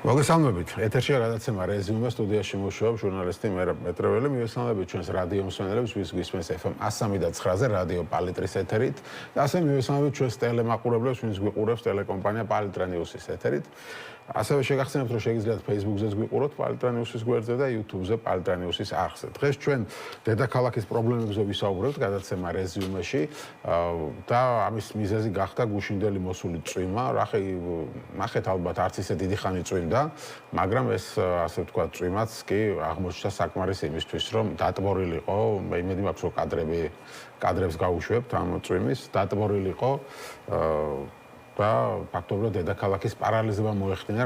მოგესალმებით. ეთერშია გადაცემა რეზიუმე სტუდიაში მუშაობს ჟურნალისტი მერაბ მეტრეველი. მივესალმებით ჩვენს რადიო მსმენელებს, ვის გვისმენს FM 103.9-ზე რადიო პალიტრის ეთერით. და ასევე მივესალმებით ჩვენს ტელემაყურებლებს, ვინც გვიყურებს ტელეკომპანია პალიტრა ნიუსის ეთერით. ასევე შეგახსენებთ, რომ შეგიძლიათ Facebook-ზეც გვიყუროთ პალიტრა ნიუსის გვერდზე და YouTube-ზე პალიტრა ნიუსის არხზე. დღეს ჩვენ დედაქალაქის პრობლემებზე ვისაუბრებთ გადაცემა რეზიუმეში და ამის მიზეზი გახდა გუშინდელი მოსული წვიმა. ნახეთ ალბათ არც ისე დიდი ხანი წვიმდა, მაგრამ ეს ასე ვთქვათ წვიმაც კი აღმოჩნდა საკმარის იმისთვის, რომ დატბორილიყო, მე იმედი მაქვს, რომ კადრებს გავუშვებთ ამ წვიმის, დატბორილიყო და ფაქტობრივად დედაქალაქის პარალიზება მოეხდინა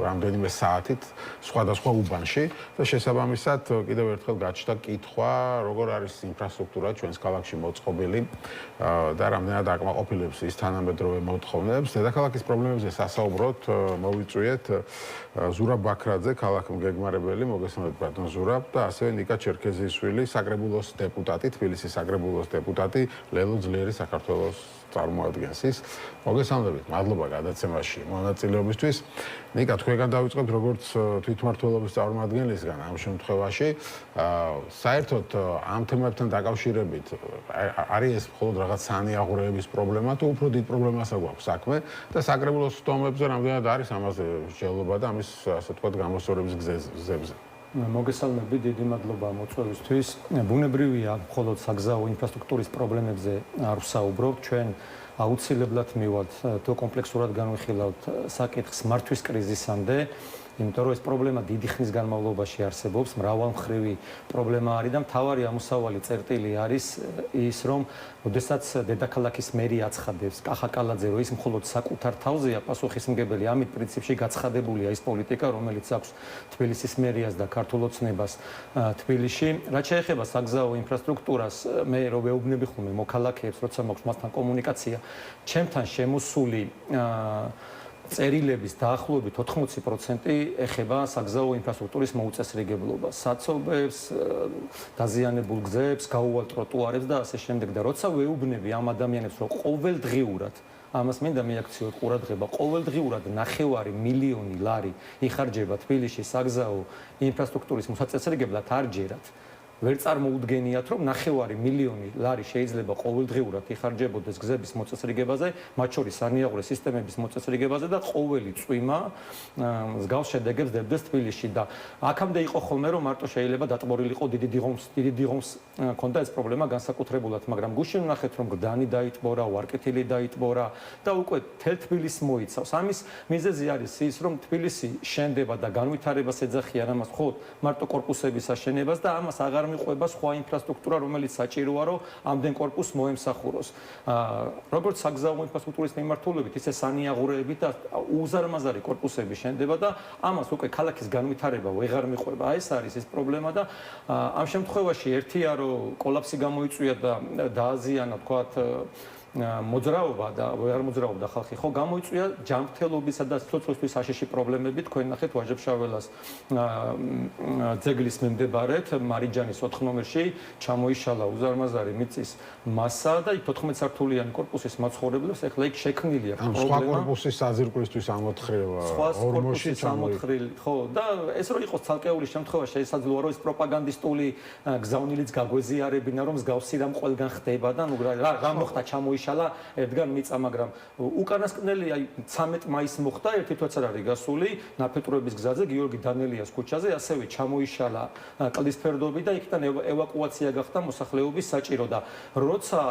რამდენიმე საათით სხვადასხვა უბანში და შესაბამისად კიდევ ერთხელ გაჩნდა კითხვა, როგორ არის ინფრასტრუქტურა ჩვენს ქალაქში მოწყობილი და რამდენად აკმაყოფილებს ის თანამედროვე მოთხოვნებს. დედაქალაქის პრობლემებზე სასაუბროთ მოვიწვიეთ ზურაბ ბაქრაძე, ქალაქმგეგმარებელი, მოგესალმებით ბატონ ზურაბ და ასევე ნიკა ჩერქეზიშვილი, საკრებულოს დეპუტატი, თბილისის საკრებულოს დეპუტატი, ლელო ძლიერი საქართველოს წარმოადგენს ის. მოგესალმებით, მადლობა გადაცემაში მონაწილეობისთვის. ნიკა, თქვენგან დავიწყებთ როგორც თვითმმართველობის წარმომადგენლისგან ამ შემთხვევაში. საერთოდ ამ თემებთან დაკავშირებით არის ეს მხოლოდ რაღაც სანიაღურეების პრობლემა თუ უფრო დიდ პრობლემასაც გვაქვს საქმე და საკრებულოს სტომებზე რამდენად არის ამაზე მსჯელობა და ამის ასე ვთქვათ გამოსწორების გზებზე. მოგესალმებით, დიდი მადლობა მოწვევისთვის. ბუნებრივია, მხოლოდ საგზაო ინფრასტრუქტურის პრობლემებზე არ ვსაუბრობ. ჩვენ აუცილებლად მივად თუ კომპლექსურად განვიხილავთ საკითხს მართვის კრიზისამდე, იმიტომ რომ ეს პრობლემა დიდი ხნის განმავლობაში არსებობს, მრავალმხრივი პრობლემა არის და მთავარი ამოსავალი წერტილი არის ის, რომ ოდესაც დედაქალაქის მერი აცხადებს კახა კალაძე, რომ ის მხოლოდ საკუთარ თავზეა პასუხისმგებელი, ამით პრინციპში გაცხადებულია ის პოლიტიკა, რომელიც აქვს თბილისის მერიას და ქართულ ოცნებას თბილისში. რაც შეეხება საგზაო ინფრასტრუქტურას, მე რო ვეუბნები ხოლმე მოქალაქეებს, როცა მაქვს მასთან კომუნიკაცია, ჩემთან შემოსული წერილების დაახლოებით 80% ეხება საგზაო ინფრასტრუქტურის მოუწესრიგებლობას, საცობებს, დაზიანებულ გზებს, გაუვალ ტროტუარებს და ასე შემდეგ. და როცა ვეუბნები ამ ადამიანებს, რომ ყოველდღიურად ამას მინდა მიაქციოთ ყურადღება, ყოველდღიურად 9 მილიონი ლარი იხარჯება თბილისში საგზაო ინფრასტრუქტურის მოსაწესრიგებლად, არ ჯერათ. ვერ წარმოუდგენიათ, რომ 9 მილიონი ლარი შეიძლება ყოველდღიურად იხარჯებოდეს გზების მოწესრიგებაზე, მათ შორის სანიაღურე სისტემების მოწესრიგებაზე და ყოველი წვიმა მსგავს შედეგებს დებდეს თბილისში და აქამდე იყო ხოლმე, რომ მარტო შეიძლება დატბორილიყო დიდი დიღომს ქონდა ეს პრობლემა განსაკუთრებულად, მაგრამ გუშინ ვნახეთ, რომ გდანი დაიტბორა, ვარკეთილი დაიტბორა და უკვე თელ თბილისს მოიცავს. ამის მიზეზი არის ის, რომ თბილისი შენდება და განვითარებას ეძახიან ამას მხოლოდ მარტო კორპუსების აშენებას და ამას აღარ მიყვება სხვა ინფრასტრუქტურა, რომელიც საჭიროა, რომ ამდენ კორპუსს მოემსახუროს. როგორც საგზაო ინფრასტრუქტურის მიმართულებით, ისე სანიაღურეებით და უზარმაზარი კორპუსები შენდება და ამას უკვე ქალაქის განვითარება ვეღარ მიყვება. ეს არის ის პრობლემა და ამ შემთხვევაში ერთია, რომ კოლაფსი გამოიწვია და დააზიანა, თქვათ, მოძრაობა და ვერ მოძრაობდა ხალხი, ხო გამოიწვია ჯანმრთელობისა და სიცოცხლის საშიში პრობლემები. თქვენ ნახეთ ვაჟებშაველას ძეგლის მიმდებარედ მარიჯანის 4 ნომერში ჩამოიშალა უზარმაზარი მიწის მასა და იქ 14 სართულიანი კორპუსის მაცხოვრებლებს ეხლა იქ შექმნილია პრობლემა. სხვა კორპუსის საზირკვლისთვის ამოთხრილ ორმოში ჩამოთხრილი, ხო და ეს რო იყოს ცალკეული შემთხვევა შესაძლოა რომ ეს პროპაგანდისტული გზავნილიც გაგვეზიარებინა რომ მსგავსი რამ ყველგან ხდება და ნუ რა მოხდა ჩამოიშალა ერთგან მიწა, მაგრამ უკანასკნელი აი 13 მაისს მოხდა, ერთი თვეც არ არის გასული, ნაფეტურების გზაზე გიორგი დანელიას ქუჩაზე ასევე ჩამოიშალა კლდის ფერდობი და იქიდან ევაკუაცია გახდა მოსახლეობის საჭირო და როცა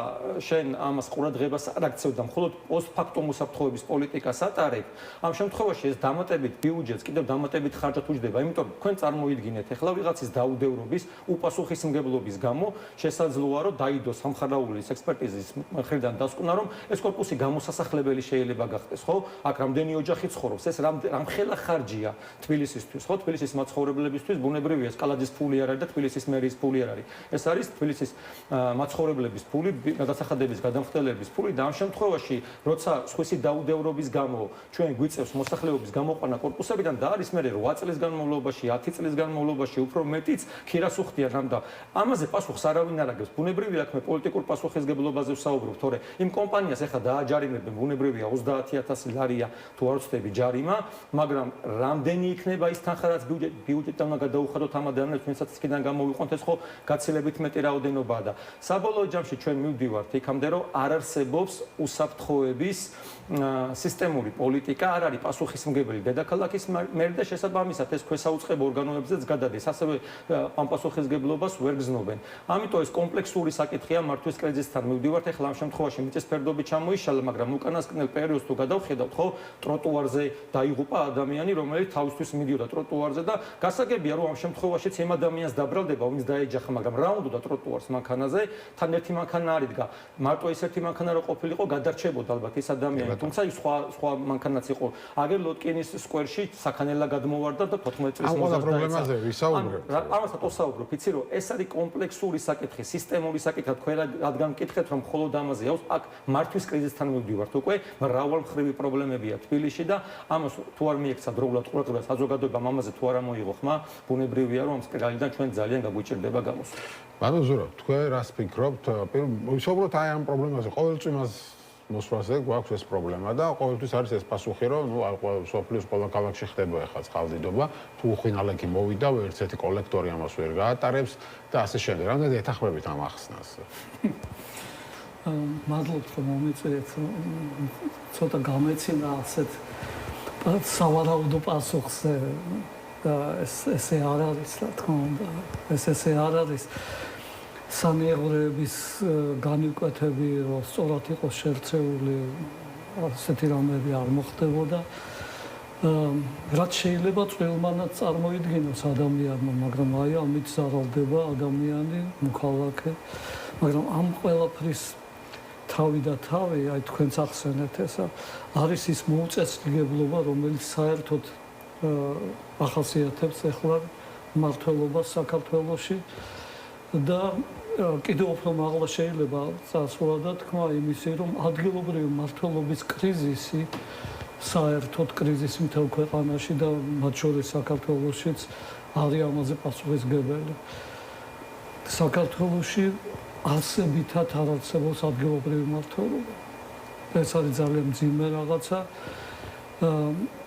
შენ ამას ყურადღებას არ აქცევდა, მხოლოდ პოსტფაქტუმ უსაფრთხოების პოლიტიკას ატარებ, ამ შემთხვევაში ეს დამატებით ბიუჯეტს კიდევ დამატებით ხარჯად უჯდება, იმიტომ რომ თქვენ წარმოიდგინეთ, ახლა ვიღაცის დაუდევრობის, უპასუხისმგებლობის გამო შესაძლოა რომ დაიდოს სამხარაულის ექსპერტიზის მხრიდან დასკვნა, რომ ეს კორპუსი გამოსასახლებელი შეიძლება გახდეს, ხო? აქ რამდენი ოჯახი ცხოვრობს, ეს რამხელა ხარჯია თბილისისთვის, ხო? თბილისის მაცხოვრებლებისთვის ბუნებრივია, ეს კალაძის ფული არ არის და თბილისის მერის ფული არ არის. ეს არის თბილისის მაცხოვრებლების ფული, გადასახადების გადამხდელების ფული და ამ შემთხვევაში, როცა სხვისი დაუდევრობის გამო ჩვენ გვიწევს მოსახლეობის გამოყვანა კორპუსებიდან და არის მე 8 წლის განმავლობაში, 10 წლის განმავლობაში უფრო მეტიც ქირას უხდიან ამ და ამაზე პასუხს არავინ არ აგებს. ბუნებრივია, აქ მე პოლიტიკურ პასუხისმგებლობაზე ვსაუბრობ, თორე იმ კომპანიას ეხლა დააჯარიმებენ, ბუნებრივია 30000 ლარია თუ არ ვცდები ჯარიმა, მაგრამ რამდენი იქნება ის თანხა რაც ბიუჯეტიდან უნდა გადაუხადოთ ამ ადამიანებს, ვინცაც იქიდან გამოვიყვანთ, ეს ხო გაცილებით მეტი რაოდენობაა და საბოლოო ჯამში ჩვენ მივდივართ იქამდე, რომ არ არსებობს უსაფრთხოების სისტემური პოლიტიკა, არ არის პასუხისმგებელი დედაქალაქის მერი და შესაბამისად ეს ქვესაუწყებო ორგანოებზეც გადადის, ასევე ამ პასუხისმგებლობას ვერ გზნობენ. ამიტომ ეს კომპლექსური საკითხია მართვის კრიზისთან მივდივართ, ეხლა ამ შემთხვევაში მიწისფერდობი ჩამოიშალა, მაგრამ უკანასკნელ პერიოდს თუ გადავხედავთ, ხო, ტროტუარზე დაიღუპა ადამიანი, რომელიც თავისთვის მიდიოდა ტროტუარზე და გასაგებია, რომ ამ შემთხვევაშიც იმ ადამიანს დაბრალდება, ვინც დაეჯახა, მაგრამ რა უნდა ტროტუარს მანქანაზე, თან ერთი მანქანა არ იდგა. მარტო ეს ერთი მანქანა რო ყოფილიყო, გადარჩებოდა ალბათ ეს ადამიანი. თუმცა ის სხვა მანქანაც იყო. აგერ ლოტკინის სკვერში საქანელა გადმოვარდა და 14 წლის ამ პრობლემაზე ვისაუბრებთ. ამასაც ვსაუბრობ, იცი რომ ეს არის კომპლექსური საკითხი, სისტემური საკითხი, თქვენ რადგან მკითხეთ რომ მხოლოდ ამაზე აქვს, აქ მართვის კრიზისთან მივდივართ უკვე, მრავალმხრივი პრობლემებია თბილისში და ამას თუ არ მიექცა დროულად ყურადღება საზოგადოებამ ამაზე თუ არ ამოიღო ხმა, ბუნებრივია რომ ამ სპირალიდან ჩვენ ძალიან გაგვიჭირდება გამოსვლა. ბატონ ზურაბ, თქვენ რას ფიქრობთ? ვისაუბროთ აი ამ პრობლემაზე, ყოველწვიმას მოსვლაზე გვაქვს ეს პრობლემა და ყოველთვის არის ეს პასუხი, რომ სოფლის ყველა ქალაქში ხდება ახლა წყალდიდობა, თუ უხინალექი მოვიდა, ერთ ერთი კოლექტორი ამას ვერ გაატარებს და ასე შემდეგ. რამდენად ეთანხმებით ამ ახსნას? მადლობთ რომ მომიწევთ, ცოტა გამეცინა ასეთ სავარაუდო პასუხს და ესე არ არის, რა თქმა უნდა, ესე არ არის. სამეურნეობის განკვეთები, რომ სწორად იყოს შერწეული, ასეთი რამები არ მოხდებოდა. რაც შეიძლება წვრილმანაც წარმოიდგინოს ადამიანმა, მაგრამ აი ამით ზარალდება ადამიანი, მოქალაქე, მაგრამ ამ ყველაფრის თავი და თავი, აი თქვენც ახსენეთ ესა, არის ის მოუწესრიგებლობა, რომელიც საერთოდ ახასიათებს ახლა მმართველობას საქართველოში და კიდევ უფრო მაღლა შეიძლება წასვლა და თქვა იმისი, რომ ადგილობრივი მმართველობის კრიზისი, საერთოდ კრიზისი მთელ ქვეყანაში და მათ შორის საქართველოშიც არის ამაზე პასუხისმგებელი. საქართველოში არსებითად არ არსებობს ადგილობრივი მმართველობა. ეს არის ძალიან მძიმე რაღაცა.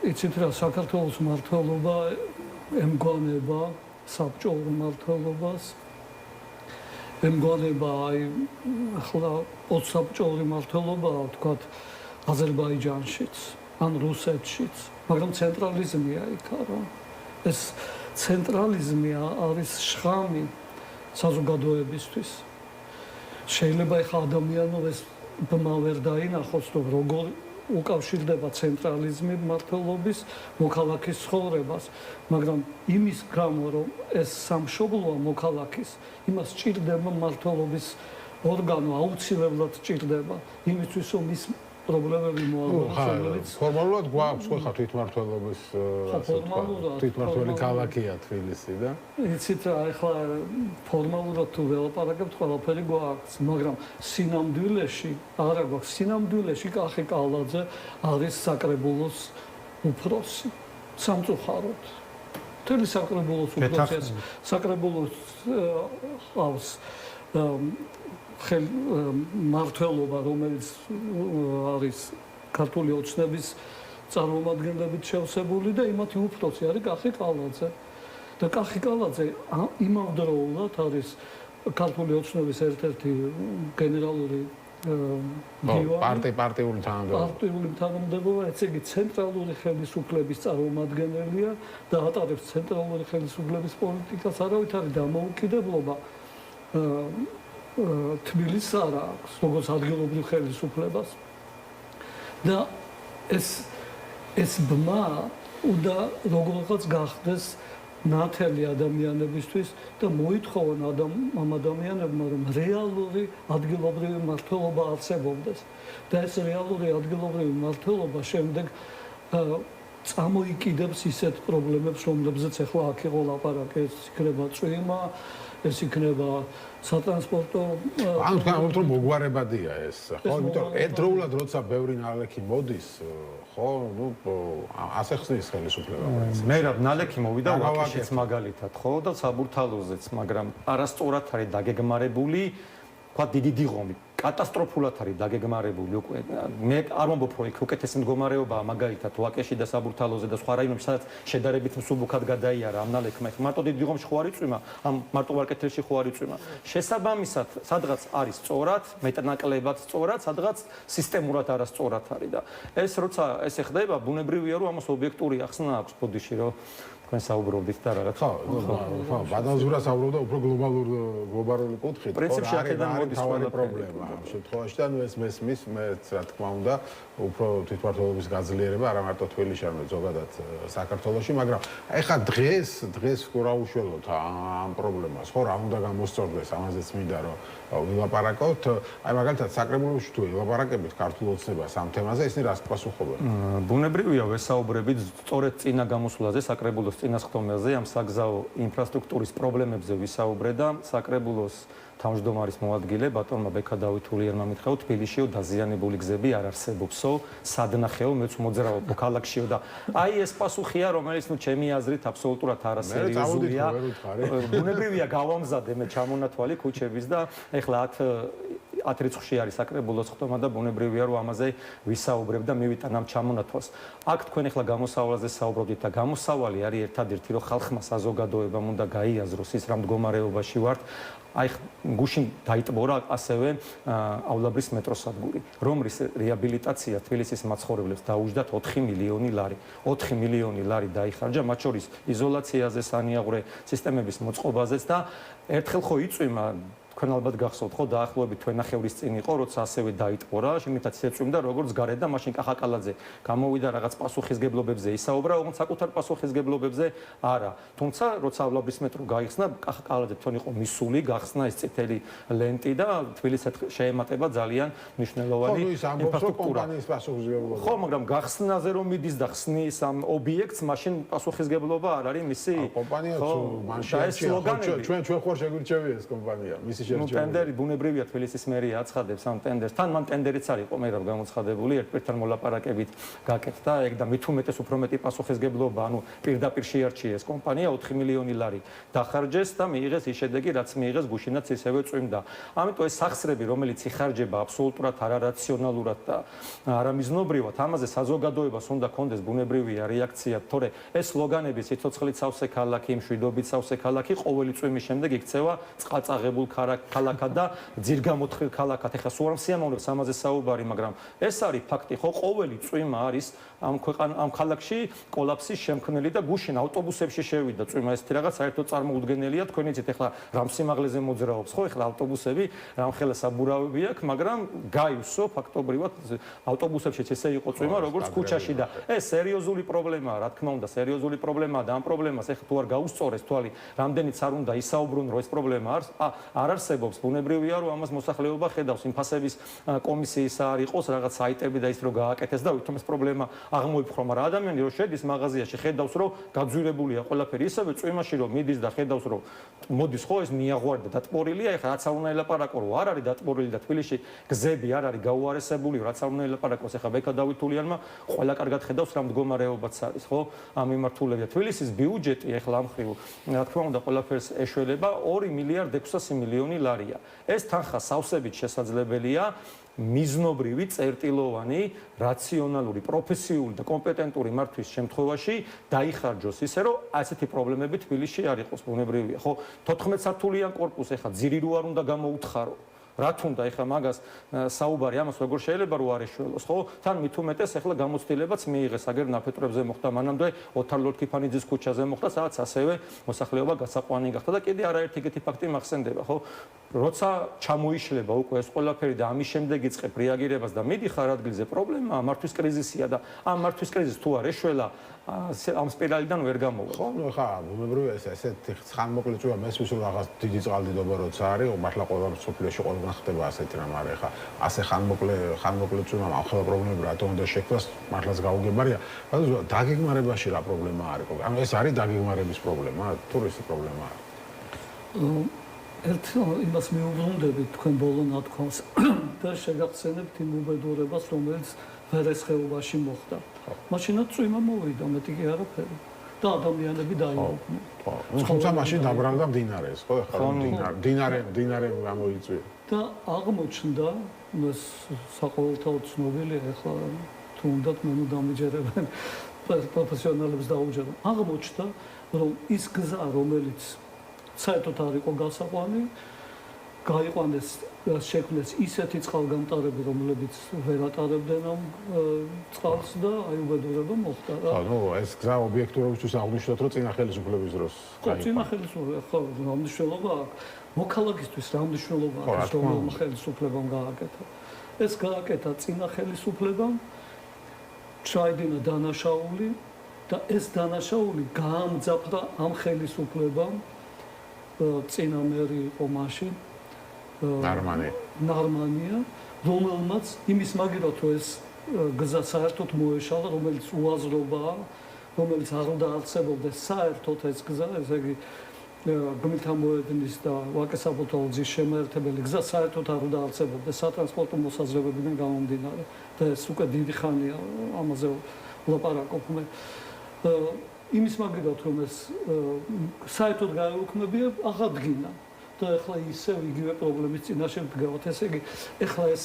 იცით რა, საქართველოს მმართველობა ემგვანება საბჭოურ მმართველობას. ემგვანება აი ახლა პოსტსაბჭოური მმართველობაა, ვთქვათ, აზერბაიჯანშიც, ან რუსეთშიც, მაგრამ ცენტრალიზმია იქ არა. ეს ცენტრალიზმი არის შხამი საზოგადოებისთვის. შეიძლება ახლა ადამიანმა ეს ბმა ვერ დაინახოს, რომ როგორ უკავშირდება ცენტრალიზმი მმართველობის მოქალაქის ცხოვრებას, მაგრამ იმის გამო, რომ ეს სამშობლოა მოქალაქის, იმას ჭირდება მმართველობის ორგანო, აუცილებლად ჭირდება, იმისთვის რომ ის პრობლემები მოამოწმოს. ფორმალურად გვაქვს ხო თვითმმართველობის თვითმმართველი ქალაქია თბილისი და იცით რა, ახლა ფორმალურად თუ ველაპარაკებთ, ყველაფერი გვაქვს, მაგრამ სინამდვილეში არა გვაქვს. სინამდვილეში კახი კალაძე არის საკრებულოს უფროსი, სამწუხაროდ. მთელი საკრებულოს უფროსი, საკრებულოს ყავს მმართველობა, რომელიც არის ქართული ოცნების წარმომადგენლებით შევსებული და იმათი უფროსი არის კახი კალაძე. და კახი კალაძე იმავდროულად არის ქართული ოცნების ერთ-ერთი გენერალური პარტიული თანამდებობა, ესე იგი ცენტრალური ხელისუფლების წარმომადგენელია და ატარებს ცენტრალური ხელისუფლების პოლიტიკას, არავითარი დამოუკიდებლობა თბილისს არ აქვს, როგორც ადგილობრივ ხელისუფლებას. და ეს ბმა უნდა როგორღაც გახდეს ნათელი ადამიანებისთვის და მოითხოვონ ამ ადამიანებმა, რომ რეალური ადგილობრივი მმართველობა არსებობდეს. და ეს რეალური ადგილობრივი მმართველობა შემდეგ წამოიკიდებს ისეთ პრობლემებს, რომლებზეც ახლა აქ იყო ლაპარაკი, ეს იქნება წვიმა, ეს იქნება სატრანსპორტო. ანუ თქვენ რომ მოგვარებადია ეს, ხო? იმიტომ ერთდროულად როცა ბევრი ნალექი მოდის, ხო, ნუ ასე ხსნის ხელისუფლება. მე რა ნალექი მოვიდა ვაკიშიც მაგალითად, ხო, და საბურთალოზეც, მაგრამ არასწორად არის დაგეგმარებული, თქვა დიდი დიღომი. კატასტროფულად არის დაგეგმარებული უკვე. მე არ მომბობ რომ იქ უკეთესი მდგომარეობაა მაგალითად ვაკეში და საბურთალოზე და სხვა რაიონებში, სადაც შედარებით მსუბუქად გადაიარა ამ ნალექმა. მარტო დიდი ღომში ხო არ იწვიმა, ამ მარტო ვარკეთილში ხო არ იწვიმა. შესაბამისად, სადღაც არის სწორად, მეტნაკლებად სწორად, სადღაც სისტემურად არასწორად არის და ეს როცა ესე ხდება, ბუნებრივია რომ ამას ობიექტური ახსნა აქვს ბოდიში რომ თქვენ საუბრობდით და რაღაც. ხო, ბადალზურა საუბრობდა უფრო გლობალური კუთხით. პრინციპში აქედან მოდის თავი პრობლემა ამ შემთხვევაში და ნუ ეს მესმის, მეც რა თქმა უნდა, უფრო თვითმმართველობის გაძლიერება არა მარტო თბილისში, არამედ ზოგადად საქართველოში, მაგრამ ეხლა დღეს რა უშველოთ ამ პრობლემას, ხო, რა უნდა გამოსწორდეს, ამაზეც მინდა რომ ვილაპარაკოთ. აი მაგალითად საკრებულოში თუ ვილაპარაკებით ქართულ ოცნებას ამ თემაზე, ისინი რას პასუხობენ? ბუნებრივია ვესაუბრებით სწორედ წინა გამოსვლაზე საკრებულოს წინასხდომაზე ამ საგზაო ინფრასტრუქტურის პრობლემებზე ვისაუბრე და საკრებულოს თავმჯდომარის მოადგილე ბატონმა ბექა დავითულიანმა მითხრა თბილისშიო დაზიანებული გზები არ არსებობსო სადნახეო მეც მოძრაობ ქალაქშიო და აი ეს პასუხია რომელიც ნუ ჩემი აზრით აბსოლუტურად არასერიოზულია ბუნებრივია გავამზადე მე ჩამონათვალი ქუჩების და ეხლა 10 რიცხვში არის საკრებულოს ხდომა და ბუნებრივია რომ ამაზე ვისაუბრებ და მივიტან ამ ჩამონათვალს. აქ თქვენ ეხლა გამოსავალზე საუბრობთ და გამოსავალი არის ერთადერთი რომ ხალხმა საზოგადოებამ უნდა გაიაზროს ის რა მდგომარეობაში ვართ. აი გუშინ დაიტბორა ასევე ავლაბრის მეტროსადგური, რომლის რეაბილიტაცია თბილისის მაცხოვრებლებს დაუჯდათ 4 მილიონი ლარი. 4 მილიონი ლარი დაიხარჯა, მათ შორის იზოლაციაზე, სანიაღვრე სისტემების მოწყობაზეც და ერთხელ ხო იწვიმა თქვენ ალბათ გახსოვთ ხო დაახლოებით თვენახევრის წინ იყო როცა ასევე დაიტყორა შემიტაც ეწვიმდა როგორც გარეთ და მაშინ კახაკალაძე გამოვიდა რაღაც პასუხისგებლობებზე ისაუბრა ოღონდ საკუთარ პასუხისგებლობებზე არა თუმცა როცა ავლაბრის მეტრო გაიხსნა კახაკალაძე თვითონ იყო მისული გახსნა ეს წითელი ლენტი და თბილისს შეემატება ძალიან მნიშვნელოვანი ინფრასტრუქტურა ხო მაგრამ გახსნაზე რომ მიდის და ხსნის ამ ობიექტს მაშინ პასუხისგებლობა არ არის მისი კომპანია მაშინ ჩვენ ხوار შეგვირჩევია ეს კომპანია მისი ნუ ტენდერი ბუნებრივია თბილისის მერია აცხადებს ამ ტენდერს. თან მან ტენდერიც არ იყო მე რა გამოცხადებული, ერთ-ერთთან მოლაპარაკებით გაკეთდა, ეგ და მით უმეტეს უფრო მეტი პასუხისგებლობა, ანუ პირდაპირ შეარჩიეს კომპანია 4 მილიონი ლარი დახარჯეს და მიიღეს ის შედეგი, რაც მიიღეს გუშინაც ისევე წვიმდა. ამიტომ ეს სახსრები, რომელიც იხარჯება აბსოლუტურად არარაციონალურად და არამიზნობრივად, ამაზე საზოგადოებას უნდა კონდეს ბუნებრივია რეაქცია, თორე ეს სლოგანები სიცოცხლით სავსე ქალაქი, მშვიდობით სავსე ქალაქი ყოველი წვიმის შემდეგ იქცევა წყალწაღებულ ქალაქად და ძირგამოთხილ ქალაქად. ეხლა სულ არ მსიამოვნებს ამაზე საუბარი, მაგრამ ეს არის ფაქტი, ხო, ყოველი წვიმა არის ამ ქალაქში კოლაფსის შემქმნელი და გუშინ ავტობუსებში შევიდა წვიმა ესეთი რაღაც საერთოდ წარმოუდგენელია. თქვენ იცით ეხლა რამ სიმაღლეზე მოძრაობს, ხო, ეხლა ავტობუსები რამხელა საბურავები აქვს, მაგრამ გაივსო ფაქტობრივად ავტობუსებშიც ესე იყო წვიმა, როგორც ქუჩაში და ეს სერიოზული პრობლემაა, რა თქმა უნდა, სერიოზული პრობლემაა და ამ პრობლემას ეხლა თუ არ გაუსწორეს თვალი, რამდენიც არ უნდა ისაუბრონ, რომ ეს პრობლემა არ არსებობს, ბუნებრივია რომ ამას მოსახლეობა ხედავს, იმ ფასების კომისიის არ იყოს, რაღაც საიტები და ის რო გააკეთეს და ვითომ ეს პრობლემა აღმოიფხრო, მაგრამ ადამიანი რო შედის მაღაზიაში, ხედავს რომ გაძვირებულია ყველაფერი, ისევე წვიმაში რომ მიდის და ხედავს რომ მოდის ხო ეს მიაღვარი და დატბორილია, ეხლა რაც არ უნდა ელაპარაკო, რომ არ არის დატბორილი და თბილისში გზები არ არის გაუარესებული, რაც არ უნდა ელაპარაკოს, ეხლა ბექა დავითულიანმა ყველა კარგად ხედავს რა მდგომარეობაც არის, ხო? ამ მიმართულებით თბილისის ბიუჯეტი ეხლა ამ ხრივ, რა თქმა უნდა, ყველაფერს ეშველება 2 მილიარდ 600 მილიონი ლარია. ეს თანხა სავსებით შესაძლებელია მიზნობრივი, წერტილოვანი, რაციონალური, პროფესიული და კომპეტენტური მართვის შემთხვევაში დაიხარჯოს ისე, რომ ასეთი პრობლემები თბილისში არ იყოს, ბუნებრივია, ხო? 14 სართულიან კორპუსი ეხლა ძირი რო არ უნდა გამოუთხარო. რა თუნდა ეხლა მაგას საუბარი ამას როგორ შეიძლება რო არ ეშველოს, ხო? თან მით უმეტეს ეხლა გამოცდილებაც მიიღეს, აგერ ნაფეტრებზე მოხდა მანამდე ოთარ ლორქიფანიძის ქუჩაზე მოხდა, სადაც ასევე მოსახლეობა გასაყვანი გახდა და კიდე არაერთი ეგეთი ფაქტი მახსენდება, ხო? როცა ჩამოიშლება უკვე ეს ყველაფერი და ამის შემდეგ იწყებ რეაგირებას და მიდიხარ ადგილზე, პრობლემაა მართვის კრიზისია და ამ მართვის კრიზისს თუ არ ეშველა ამ სპირალიდან ვერ გამოვა. ხო, ნუ ხა, ბუნებრივია ესეთი ხანმოკლე წვიმა მესმის რომ რაღაც დიდი წყალდიდობა როცა არის, მართლა ყველა სოფლიოში ყველგან ხდება ასეთი რამ, არა ხა, ასე ხანმოკლე წვიმა ახლა პრობლემები რატომ უნდა შექმნას, მართლაც გაუგებარია. მაგრამ დაგეგმარებაში რა პრობლემა არის? ანუ ეს არის დაგეგმარების პრობლემა, თუ ის პრობლემა არის? ერთ იმას მიუბრუნდებით თქვენ ბოლო ნათქვამს და შეგახსენებთ იმ უბედურებას, რომელიც ვერესხეობაში მოხდა. მაშინაც წვიმა მოვიდა, მეტი კი არაფერი. და ადამიანები დაიღუპნენ. თუმცა მაშინ დაბრალდა მდინარეს, ხო? ეხლა მდინარე გამოიწვია. და აღმოჩნდა, ეს საყოველთაოდ ცნობილია, ეხლა თუნდაც მე დამიჯერებენ პროფესიონალებს დაუჯერებ. აღმოჩნდა, რომ ის გზა, რომელიც საერთოდ არ იყო გასაყვანი, გაიყვანეს შექმნეს ისეთი წყალგამტარები, რომლებიც ვერ ატარებდნენ ამ წყალს და აი უბედურება მოხდა რა. ხო, ნუ ეს გზა ობიექტურობისთვის აღნიშნოთ, რომ წინა ხელისუფლების დროს. ხო, წინა ხელისუფლება, ხო, რა მნიშვნელობა აქვს? მოქალაქისთვის რა მნიშვნელობა აქვს, რომ ხელისუფლებამ გააკეთა? ეს გააკეთა წინა ხელისუფლებამ, ჩაიდინა დანაშაული და ეს დანაშაული გაამძაფრა ამ ხელისუფლებამ, წინა მერი იყო მაშინ ნარმანია, რომელმაც იმის მაგივრად რომ ეს გზა საერთოდ მოეშალა, რომელიც უაზრობაა, რომელიც არ უნდა არსებობდეს საერთოდ ეს გზა, ესე იგი გმირთამოედნის და ვაკე-საბოლოთაუძის შემაერთებელი გზა საერთოდ არ უნდა არსებობდეს სატრანსპორტო მოსაზრებებიდან გამომდინარე და ეს უკვე დიდი ხანია ამაზე ვლაპარაკობ მე. იმის მაგივრად რომ ეს საერთოდ გაეუქმებია, აღადგინა. და ეხლა ისევ იგივე პრობლემის წინაშე ვდგავართ. ესე იგი, ეხლა ეს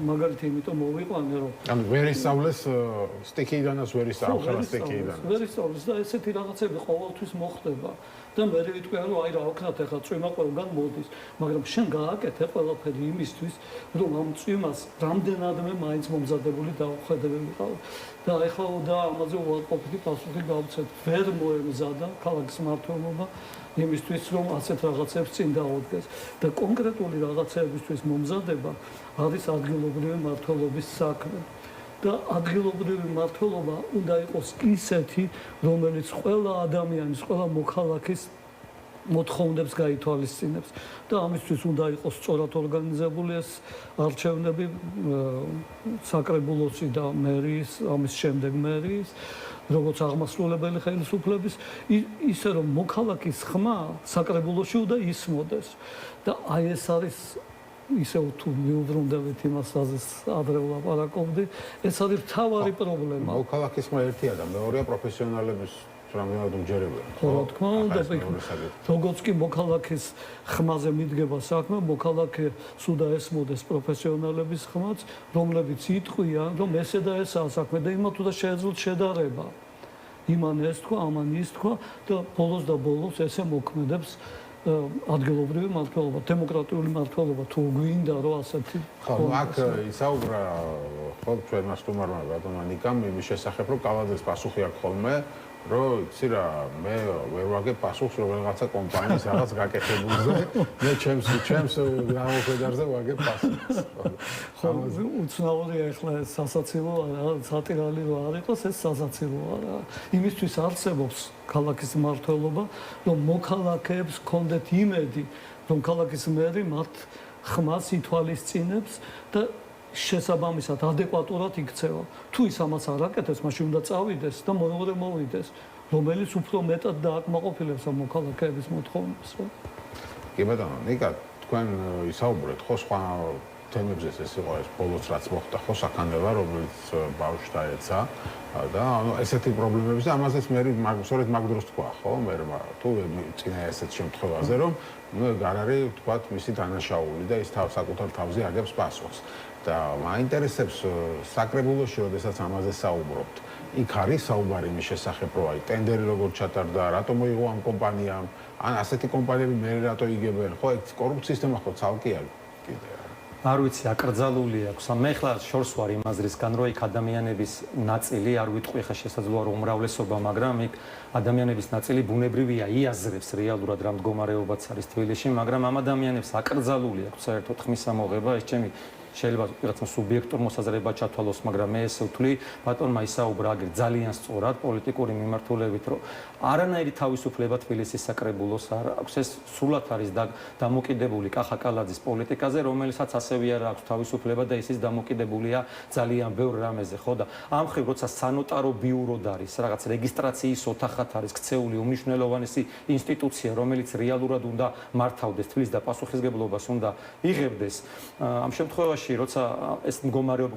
მაგალითი იმიტომ მოვიყვანე, რომ ანუ ვერ ისწავლეს სტიქიიდანაც ვერ ისწავლეს სტიქიიდან. ვერ ისწავლეს და ესეთი რაღაცები ყოველთვის მოხდება. და მე ვიტყვია, რომ აი რა ვქნათ, ეხლა წვიმა ყველგან მოდის, მაგრამ შენ გააკეთე ყველაფერი იმისთვის, რომ ამ წვიმას რამდენადმე მაინც მომზადებული დაუხედებელი ყავ. და ეხლა და ამაზე უარყოფითი პასუხი გავცეთ. ვერ მოემზადა ქალაქის მმართველობა იმისთვის, რომ ასეთ რაღაცებს წინ დაუდგეს და კონკრეტული რაღაცებისთვის მომზადება არის ადგილობრივი მმართველობის საქმე. და ადგილობრივი მმართველობა უნდა იყოს ისეთი, რომელიც ყველა ადამიანის, ყველა მოქალაქის მოთხოვნებს გაითვალისწინებს და ამისთვის უნდა იყოს სწორად ორგანიზებული ეს არჩევნები საკრებულოსი და მერიის, ამის შემდეგ მერიის, როგორც აღმასრულებელი ხელისუფლების, ისე რომ მოქალაქის ხმა საკრებულოში უნდა ისმოდეს და აი ეს არის ისევ თუ მიუბრუნდებით იმას, რაზეც ადრე ვლაპარაკობდი, ეს არის მთავარი პრობლემა. მოქალაქის ხმა ერთია და მეორეა პროფესიონალების რამდენად უმჯერებია. ხო, რა თქმა უნდა, როგორც კი მოქალაქის ხმაზე მიდგება საქმე, მოქალაქე სუდა ესმოდეს პროფესიონალების ხმაც, რომლებიც იტყვიან, რომ ესე და ესაა საქმე და იმათ უნდა შეეძლოთ შედარება. იმან ეს თქვა, ამან ის თქვა და ბოლოს და ბოლოს ესე მოქმედებს ადგილობრივი მმართველობა, დემოკრატიული მმართველობა თუ გვინდა რომ ასეთი ხო, აქ ისაუბრა ხო ჩვენმა სტუმარმა ბატონმა ნიკამ იმის შესახებ, რომ კალაძეს პასუხი აქვს ხოლმე, რომ იცი რა, მე ვერ ვაგებ პასუხს რომელიღაცა კომპანიის რაღაც გაკეთებულზე, მე ჩემს გამოხედარზე ვაგებ პასუხს. ხო, უცნაურია ახლა ეს სასაცილოა რა, სატირალი რო არ იყოს, ეს სასაცილოა რა. იმისთვის არსებობს ქალაქის მმართველობა, რომ მოქალაქეებს კონდეთ იმედი, რომ ქალაქის მერი მათ ხმას ითვალისწინებს და შესაბამისად ადეკვატურად იქცევა. თუ ის ამას არ აკეთებს, მაშინ უნდა წავიდეს და მეორე მოვიდეს, რომელიც უფრო მეტად დააკმაყოფილებს ამ მოქალაქეების მოთხოვნებს. კი ბატონო, ნიკა, თქვენ ისაუბრეთ ხო სხვა თემებზე ეს იყო ეს ბოლოს რაც მოხდა ხო საქანელა, რომელიც ბავშვს დაეცა და ანუ ესეთი პრობლემების და ამაზეც მე სწორედ მაგ დროს თქვა ხო, მე თუ წინა ესეთ შემთხვევაზე რომ ნუ არ არის თქვათ მისი დანაშაული და ის საკუთარ თავზე აგებს პასუხს. და მაინტერესებს საკრებულოში, როდესაც ამაზე საუბრობთ, იქ არის საუბარი იმის შესახებ, რომ აი ტენდერი როგორ ჩატარდა, რატომ მოიღო ამ კომპანიამ, ან ასეთი კომპანიები მე რატო იგებენ, ხო, ეგ კორუფციის თემა ხო ცალკეა კიდე. არ ვიცი, აკრძალული აქვს. მე ხლა შორს ვარ იმ აზრისგან, რომ იქ ადამიანების ნაწილი, არ ვიტყვი ხა შესაძლოა რომ უმრავლესობა, მაგრამ იქ ადამიანების ნაწილი ბუნებრივია, იაზრებს რეალურად რა მდგომარეობაც არის თბილისში, მაგრამ ამ ადამიანებს აკრძალული აქვს საერთოდ ხმის ამოღება, ეს ჩემი შეიძლება ვიღაცა სუბიექტურ მოსაზრება ჩათვალოს, მაგრამ მე ესე ვთვლი, ბატონმა ისაუბრა აგერ ძალიან სწორად პოლიტიკური მიმართულებით, რომ არანაირი თავისუფლება თბილისის საკრებულოს არ აქვს. ეს სრულად არის დამოკიდებული კახა კალაძის პოლიტიკაზე, რომელსაც ასევე არ აქვს თავისუფლება და ისიც დამოკიდებულია ძალიან ბევრ რამეზე, ხო და ამ ხრივ როცა სანოტარო ბიუროდ არის, რაღაც რეგისტრაციის ოთახად არის ქცეული უმნიშვნელოვანესი ინსტიტუცია, რომელიც რეალურად უნდა მართავდეს თბილისს და პასუხისგებლობას უნდა იღებდეს. ამ შემთხვევაში როცა ეს მდგომარეობა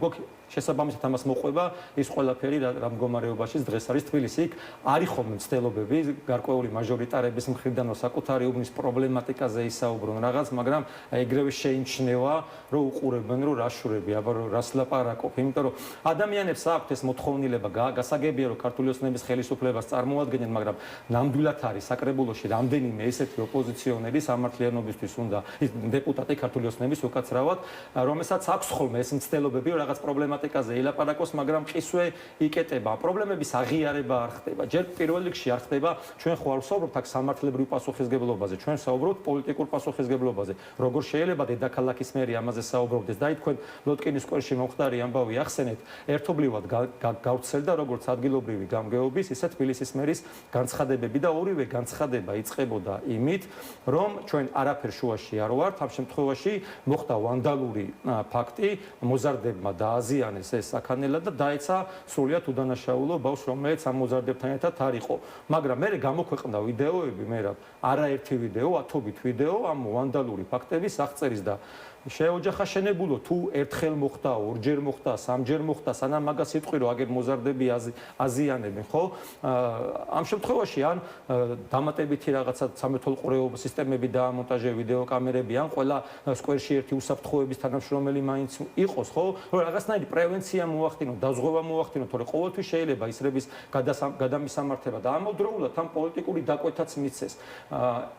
შესაბამისად ამას მოყვება ის ყველაფერი რა მდგომარეობაშიც დღეს არის თბილისი. იქ არის ხოლმე მცდელობები გარკვეული მაჟორიტარების მხრიდან რომ საკუთარი უბნის პრობლემატიკაზე ისაუბრონ რაღაც, მაგრამ ეგრევე შეიმჩნევა რომ უყურებენ რომ რა შურები, აბა რას ლაპარაკობ, იმიტომ რომ ადამიანებს აქვთ ეს მოთხოვნილება, გასაგებია რომ ქართული ოცნების ხელისუფლებას წარმოადგენენ, მაგრამ ნამდვილად არის საკრებულოში რამდენიმე ესეთი ოპოზიციონერი სამართლიანობისთვის უნდა დეპუტატი ქართული ოცნების უკაცრავად, რომელსაც აქვს ხოლმე ეს მცდელობები რომ რაღაც პრობლემატიკაზე ილაპარაკოს, მაგრამ ყისვე იკეტება. პრობლემების აღიარება არ ხდება. ჯერ პირველ რიგში არ ხდება, ჩვენ ხო არ ვსაუბრობთ აქ სამართლებრივ პასუხისგებლობაზე, ჩვენ ვსაუბრობთ პოლიტიკურ პასუხისგებლობაზე. როგორ შეიძლება დედაქალაქის მერი ამაზე საუბრობდეს? და თქვენ ლოტკინის სკვერში მომხდარი ამბავი ახსენეთ, ერთობლივად გავრცელდა როგორც ადგილობრივი გამგეობის, ისე თბილისის მერის განცხადებები და ორივე განცხადება იწყებოდა იმით, რომ ჩვენ არაფერ შუაში არ ვართ, ამ შემთხვევაში მოხდა ვანდალური ფაქტი, მოზარდებმა დააზიანეს ეს საქანელად და დაეცა სრულიად უდანაშაულო ბავშვს, რომელიც ამ მოზარდებთან ერთად არ იყო. მაგრამ მე გამოქვეყნდა ვიდეოები, არაერთი ვიდეო, ათობით ვიდეო ამ ვანდალური ფაქტების აღწერის და შეოჯახა შენებულო თუ ერთხელ მოხდა, ორჯერ მოხდა, სამჯერ მოხდა, სანამ მაგას იტყვი რომ აგერ მოზარდები აზიანებენ, ხო? ამ შემთხვევაში ან დამატებითი რაღაცა სამეთვალყურეო სისტემები დაამონტაჟე ვიდეო კამერები, ან ყველა სკვერში ერთი უსაფრთხოების თანამშრომელი მაინც იყოს, ხო? რომ რაღაცნაირი პრევენცია მოახდინოთ, დაზღვევა მოახდინოთ, თორე ყოველთვის შეიძლება ისრების გადამისამართება და ამავდროულად ამ პოლიტიკური დაკვეთაც მიცეს.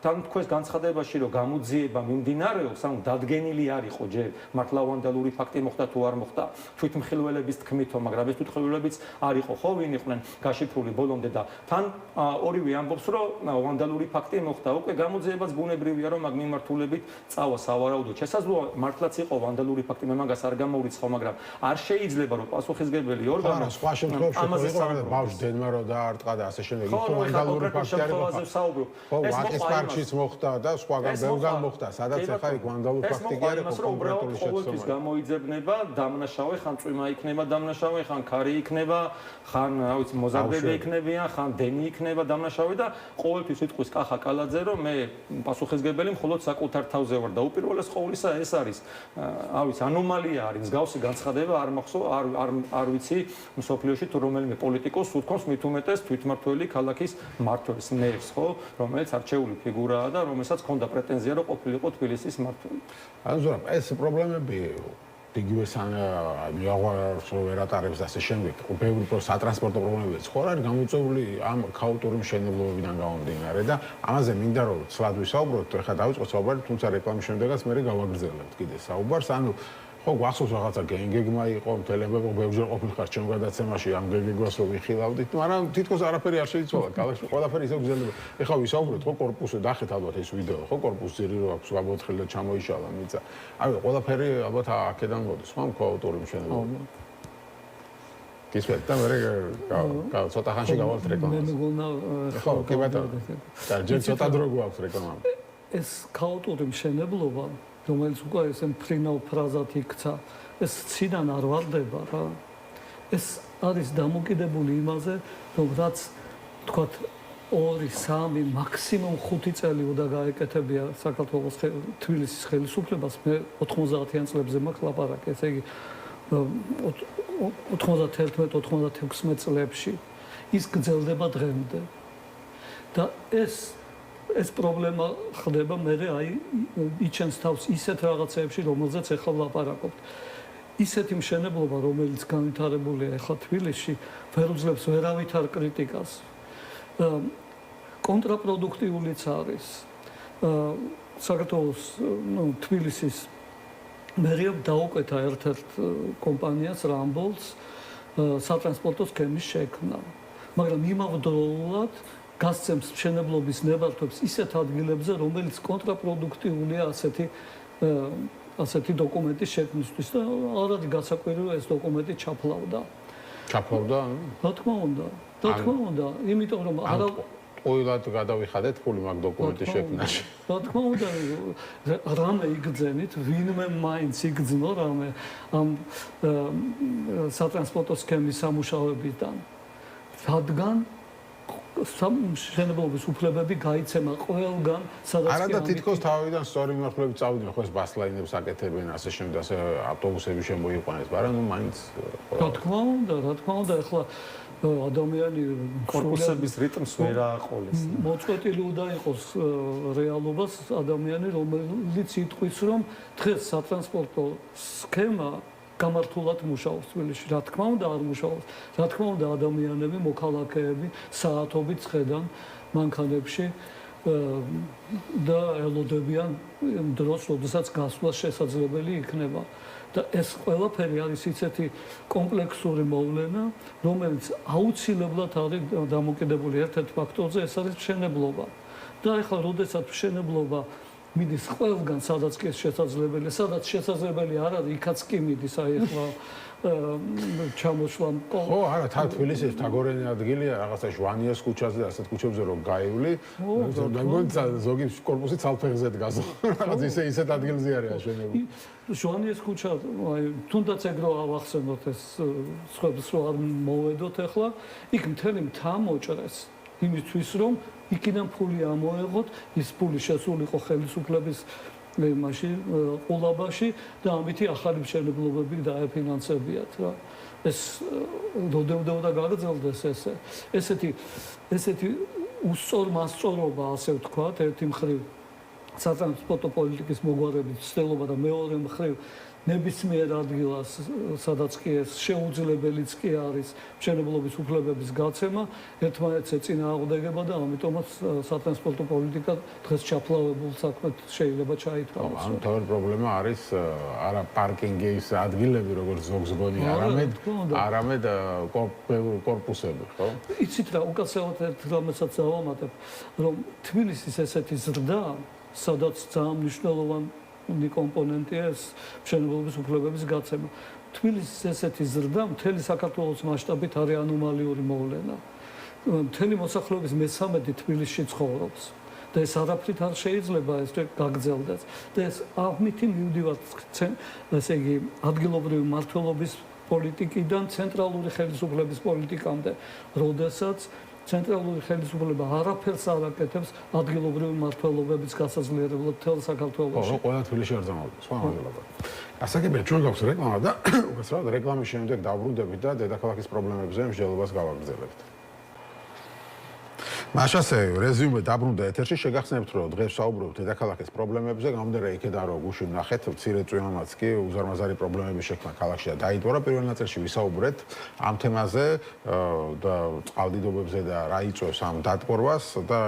თან თქვენს განცხადებაში რომ გამოძიება მიმდინარეობს, ანუ დადგენილი არისო ჯერ მართლა ვანდალური ფაქტი მოხდა თუ არ მოხდა თვითმხილველების თქმითო, მაგრამ ეს თვითმხილველებიც არ იყო, ხო, ვინ იყვნენ გაშიფრული ბოლომდე და თან ორივე ამბობს რომ ვანდალური ფაქტი მოხდა. უკვე გამოძიებაც ბუნებრივია რომ მაგ მიმართულებით წავა სავარაუდოდ. შესაძლოა მართლაც იყო ვანდალური ფაქტი, მე მაგას არ გამოვრიცხავ, მაგრამ არ შეიძლება რომ პასუხისმგებელი ორგანო სხვა შემთხვევაში იყო ბავშვი დედმა რო დაარტყა და ასე შემდეგ. ის ვანდალური ფაქტი არის. ხო, ვაკის პარკშიც მოხდა და სხვაგან ბევრგან მოხდა, სადაც ახლა იქ ვანდალური ფაქტი კი არის. იმას რომ უბრალოდ ყოველთვის გამოიძებნება დამნაშავე, ხან წვიმა იქნება დამნაშავე, ხან ქარი იქნება, ხან რა ვიცი მოზარდები იქნებიან, ხან დენი იქნება დამნაშავე და ყოველთვის იტყვის კახა კალაძე რომ მე პასუხისმგებელი მხოლოდ საკუთარ თავზე ვარ და უპირველეს ყოვლისა ეს არის რა ვიცი ანომალია არის, მსგავსი განცხადება არ მახსოვს, არ ვიცი მსოფლიოში თუ რომელიმე პოლიტიკოს უთქვამს მით უმეტეს თვითმმართველი ქალაქის მმართველს მერს, ხო, რომელიც არჩეული ფიგურაა და რომელსაც ჰქონდა პრეტენზია რომ ყოფილიყო თბილისის მმართველი. ზურაბ, ეს პრობლემები იგივე მიაღვაროს ვერ ატარებს და ასე შემდეგ. ბევრი სატრანსპორტო პრობლემებიც ხო არის გამოწვეული ამ ქაოტური მშენებლობებიდან გამომდინარე და ამაზე მინდა რომ ცლად ვისაუბროთ, ეხლა დავიწყოთ საუბარი, თუმცა რეკლამის შემდეგაც მე გავაგრძელებთ კიდე საუბარს, ანუ ხო გვახსოვს რაღაცა გენგეგმა იყო, მთელები ბევრჯერ ყოფილიყარ ჩემ გადაცემაში ამ გენგეგმას რომ ვიხილავდით, მაგრამ თითქოს არაფერი არ შეიცვალა, ქალაქში ყველაფერი ისე გრძელდება. ეხლა ვისაუბროთ ხო კორპუსზე, დახეთ ალბათ ეს ვიდეო, ხო კორპუსი ძირი რო აქვს, გაბოთხილი და ჩამოიშალა მიწა. აი ყველაფერი ალბათ აქედან მოდის, ხო ქაოტური მშენებლობა. გისმენთ და მე ცოტა ხანში გავალთ რეკლამას. მე მგონა ხო, კი ბატონო. და ჯერ ცოტა დრო გვაქვს რეკლამა. ეს ქაოტური მშენებლობა რომელიც უკვე ესე მფრინავ ფრაზად იქცა, ეს ციდან არ ვარდება რა. ეს არის დამოკიდებული იმაზე, რომ რაც თქვათ 2-3 მაქსიმუმ 5 წელი უნდა გაეკეთებია საქართველოს თბილისის ხელისუფლებას, მე 90-იან წლებზე მაქვს ლაპარაკი, ესე იგი 91-96 წლებში ის გრძელდება დღემდე. და ეს პრობლემა ხდება მე აი იჩენს თავს ისეთ რაღაცეებში, რომელზეც ახლა ვლაპარაკობთ. ისეთი მშენებლობა, რომელიც განვითარებულია ახლა თბილისში, ვერ უძლებს ვერავითარ კრიტიკას. კონტრაპროდუქტიულიც არის. საქართველოს თბილისის მერიამ დაუკვეთა ერთ-ერთ კომპანიას რამბოლს სატრანსპორტო სქემის შექმნა. მაგრამ იმავდროულად გასცემს მშენებლობის ნებართვებს ისეთ ადგილებზე, რომელიც კონტრაპროდუქტიულია ასეთი დოკუმენტის შექმნისთვის და არ არის გასაკვირველი ეს დოკუმენტი ჩაფლავდა. ჩაფლავდა? რა თქმა უნდა, იმიტომ რომ არა ყოველად გადავიხადეთ ფული მაგ დოკუმენტის შექმნაში. რა თქმა უნდა, რამე იგრძენით, ვინმე მაინც იგრძნო რამე ამ სატრანსპორტო სქემის სამუშაოებიდან. რადგან მშენებლობის უფლებები გაიცემა ყველგან, სადაც არა და თითქოს თავიდან სწორი მიმართულებით წავიდნენ ხო ეს ბასლაინებს აკეთებენ ასე შემდეგ ასე ავტობუსები შემოიყვანეს, მაგრამ ნუ მაინც რა თქმა უნდა, ახლა ადამიანი კორპუსების რიტმს ვერ აყოლეს. მოწყვეტილი უნდა იყოს რეალობას ადამიანი, რომელიც იტყვის, რომ დღეს სატრანსპორტო სქემა გამართულად მუშაობს თბილისში. რა თქმა უნდა არ მუშაობს. რა თქმა უნდა ადამიანები, მოქალაქეები საათობით ხედან მანქანებში და ელოდებიან დროს, როდესაც გასვლა შესაძლებელი იქნება. და ეს ყველაფერი არის ისეთი კომპლექსური მოვლენა, რომელიც აუცილებლად არის დამოკიდებული ერთ-ერთ ფაქტორზე, ეს არის მშენებლობა. და ახლა როდესაც მშენებლობა მიდის ყველგან, სადაც კი შესაძლებელია, სადაც შესაძლებელი არ არის, იქაც კი მიდის, აი ახლა ჩამოშლა. ხო, არა, თბილისის თაგორენი ადგილია, რაღაცა ჟვანიას ქუჩაზე და ასეთ ქუჩებზე რომ გაივლი, მეგონი ზოგი კორპუსი ცალფეხზე დგას. რაღაც ისეთ ადგილზე არის აშენებული. ჟვანიას ქუჩა, აი, თუნდაც ეგრო ავახსენოთ ეს სხვებს რო არ მოვედოთ ახლა, იქ მთელი მთა მოჭრეს იმისთვის, რომ იქიდან ფული ამოეღოთ, ის ფული შესულიყო ხელისუფლების მაშინ ყოლაბაში და ამით ახალი მშენებლობები დაეფინანსებიათ რა. ეს როდემდეოდა გაგრძელდეს ესეთი უსწორმასწორობა, ასე ვთქვათ, ერთი მხრივ სატრანსპორტო პოლიტიკის მოგვარებით ცდელობა და მეორე მხრივ ნებისმიერ ადგილას, სადაც კი ეს შეუძლებელიც კი არის მშენებლობის უფლებების გაცემა, ერთმანეთს ეწინააღმდეგება და ამიტომაც სატრანსპორტო პოლიტიკა დღეს ჩაფლავებულ საქმედ შეიძლება ჩაითვალოს. ანუ თავი პრობლემა არის არა პარკინგის ადგილები, როგორც ზოგს გონი, არამედ კორპუსები, ხო? იცით რა, უკაცრავად ერთ რამესაც დავამატებ, რომ თბილისის ესეთი ზრდა, სადაც ძალიან მნიშვნელოვანი კომპონენტია ეს მშენებლობის უფლებების გაცემა. თბილისის ესეთი ზრდა მთელი საქართველოს მასშტაბით არის ანომალიური მოვლენა. მთელი მოსახლეობის მე-13 თბილისში ცხოვრობს და ეს არაფრით არ შეიძლება ეს გაგრძელდეს. და ეს ამით მივდივართ ესე იგი ადგილობრივი მმართველობის პოლიტიკიდან ცენტრალური ხელისუფლების პოლიტიკამდე, როდესაც ცენტრალური ხელისუფლება არაფერს არ აკეთებს ადგილობრივი მმართველობების გასაძლიერებლად მთელ საქართველოში. ხო, ყველა თბილისში არ ძამავდა, სხვა მაგალითად. ასაკებია, ჩვენ გვაქვს რეკლამა და უბრალოდ რეკლამის შემდეგ დავბრუნდებით და დედაქალაქის პრობლემებზე მსჯელობას გავაგრძელებთ. მაშასე რეზიუმე დაბრუნდა ეთერში, შეგახსენებთ, რომ დღეს ვსაუბრობთ დედაქალაქის პრობლემებზე, გამომდინარე იქიდან რომ გუშინ ნახეთ, მცირე წვიმამაც კი უზარმაზარი პრობლემები შექმნა ქალაქში და დაიდვარა. პირველ ნაწილში ვისაუბრეთ ამ თემაზე და წყალდიდობებზე და რა იწვევს ამ დატბორვას და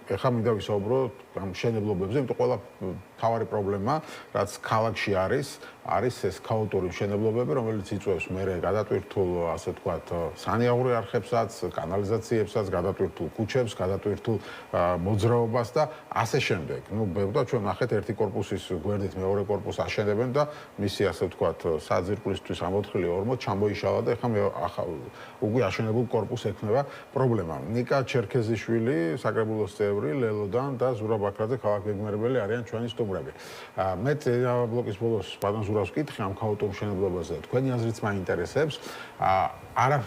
ეხლა მინდა ვისაუბროთ ამ მშენებლობებზე, იმიტომ ყველა მთავარი პრობლემა, რაც ქალაქში არის ეს ქაოტური მშენებლობები, რომელიც იწვევს მერე გადატვირთულ, ასე ვთქვათ, სანიაღური არხებსაც, კანალიზაციებსაც, გადატვირთულ ქუჩებს, გადატვირთულ მოძრაობას და ასე შემდეგ. ნუ ბევრად ჩვენ ნახეთ ერთი კორპუსის გვერდით მეორე კორპუსს აშენებენ და მისი, ასე ვთქვათ, საძირკვლისთვის ამოთხილი ორმო ჩამოიშალა და ეხლა უკვე აშენებულ კორპუსს ექნება პრობლემა. ნიკა ჩერქეზიშვილი, საკრებულოს წევრი, ლელოდან და ზურაბ ბაქრაძე, ქალაქგეგმარებელი არიან ჩვენი სტუმრები. მე ბლოკის ბოლოს ბატონ ზურაბს ვკითხე ამ ქაოტურ მშენებლობაზე. თქვენი აზრიც მაინტერესებს. არა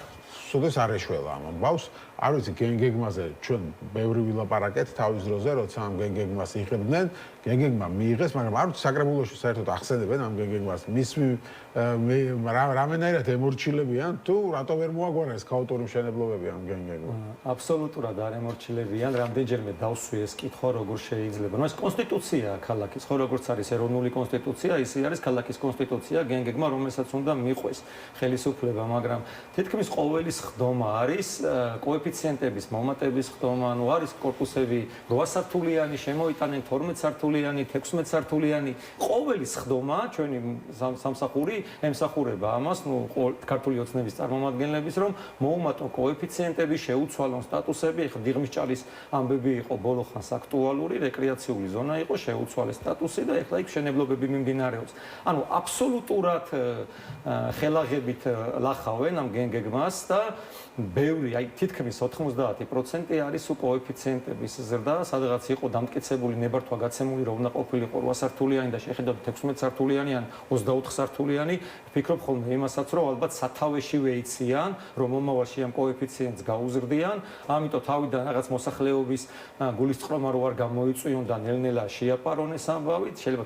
სუდეს არ ეშველა ამ ამბავს. არ ვიცი, გენგეგმაზე ჩვენ ბევრი ვილაპარაკეთ თავის დროზე, როცა ამ გენგეგმას იღებდნენ. გენგეგმა მიიღეს, მაგრამ არ ვიცი საკრებულოში საერთოდ ახსენებენ ამ გენგეგმას. რამენაირად ემორჩილებიან თუ რატო ვერ მოაგვარა ეს ქაოტური მშენებლობები ამ გენგეგმა? აბსოლუტურად არ ემორჩილებიან, რამდენჯერმე დავსვი ეს კითხვა, როგორ შეიძლება. ნუ ეს კონსტიტუციაა ქალაქის, ხო როგორც არის ეროვნული კონსტიტუცია, ისე არის ქალაქის კონსტიტუცია, გენგეგმა, რომელსაც უნდა მიყვეს ხელისუფლება, მაგრამ თითქმის ყოველი სხდომა არის კოეფიციენტების მომატების ხდომა, ნუ არის კორპუსები 8 სართულიანი, შემოიტანენ 12 სართულიანი, 16 სართულიანი, ყოველი სხდომა ჩვენი სამსახური ემსახურება ამას, ნუ ქართული ოცნების წარმომადგენლების, რომ მოუმატონ კოეფიციენტები, შეუცვალონ სტატუსები, ეხლა დიღმისჭალის ამბები იყო ბოლო ხანს აქტუალური, რეკრეაციული ზონა იყო, შეუცვალეს სტატუსი და ეხლა იქ მშენებლობები მიმდინარეობს. ანუ აბსოლუტურად ხელაღებით ლახავენ ამ გენგეგმას და ბევრი, აი თითქმის 90% არის კოეფიციენტების ზრდა, სადღაც იყო დამტკიცებული ნებართვა გაცემული, რომ უნდა ყოფილიყო 8 სართულიანი და შეხედოთ 16 სართულიანი ან 24 სართულიანი, ვფიქრობ ხოლმე იმასაც, რომ ალბათ სათავეში ვეიციან, რომ მომავალში ამ კოეფიციენტს გაუზრდიან, ამიტომ თავიდან რაღაც მოსახლეობის გულისწყრომა რო არ გამოიწვიონ და ნელ-ნელა შეაპარონეს ამბავით, შეიძლება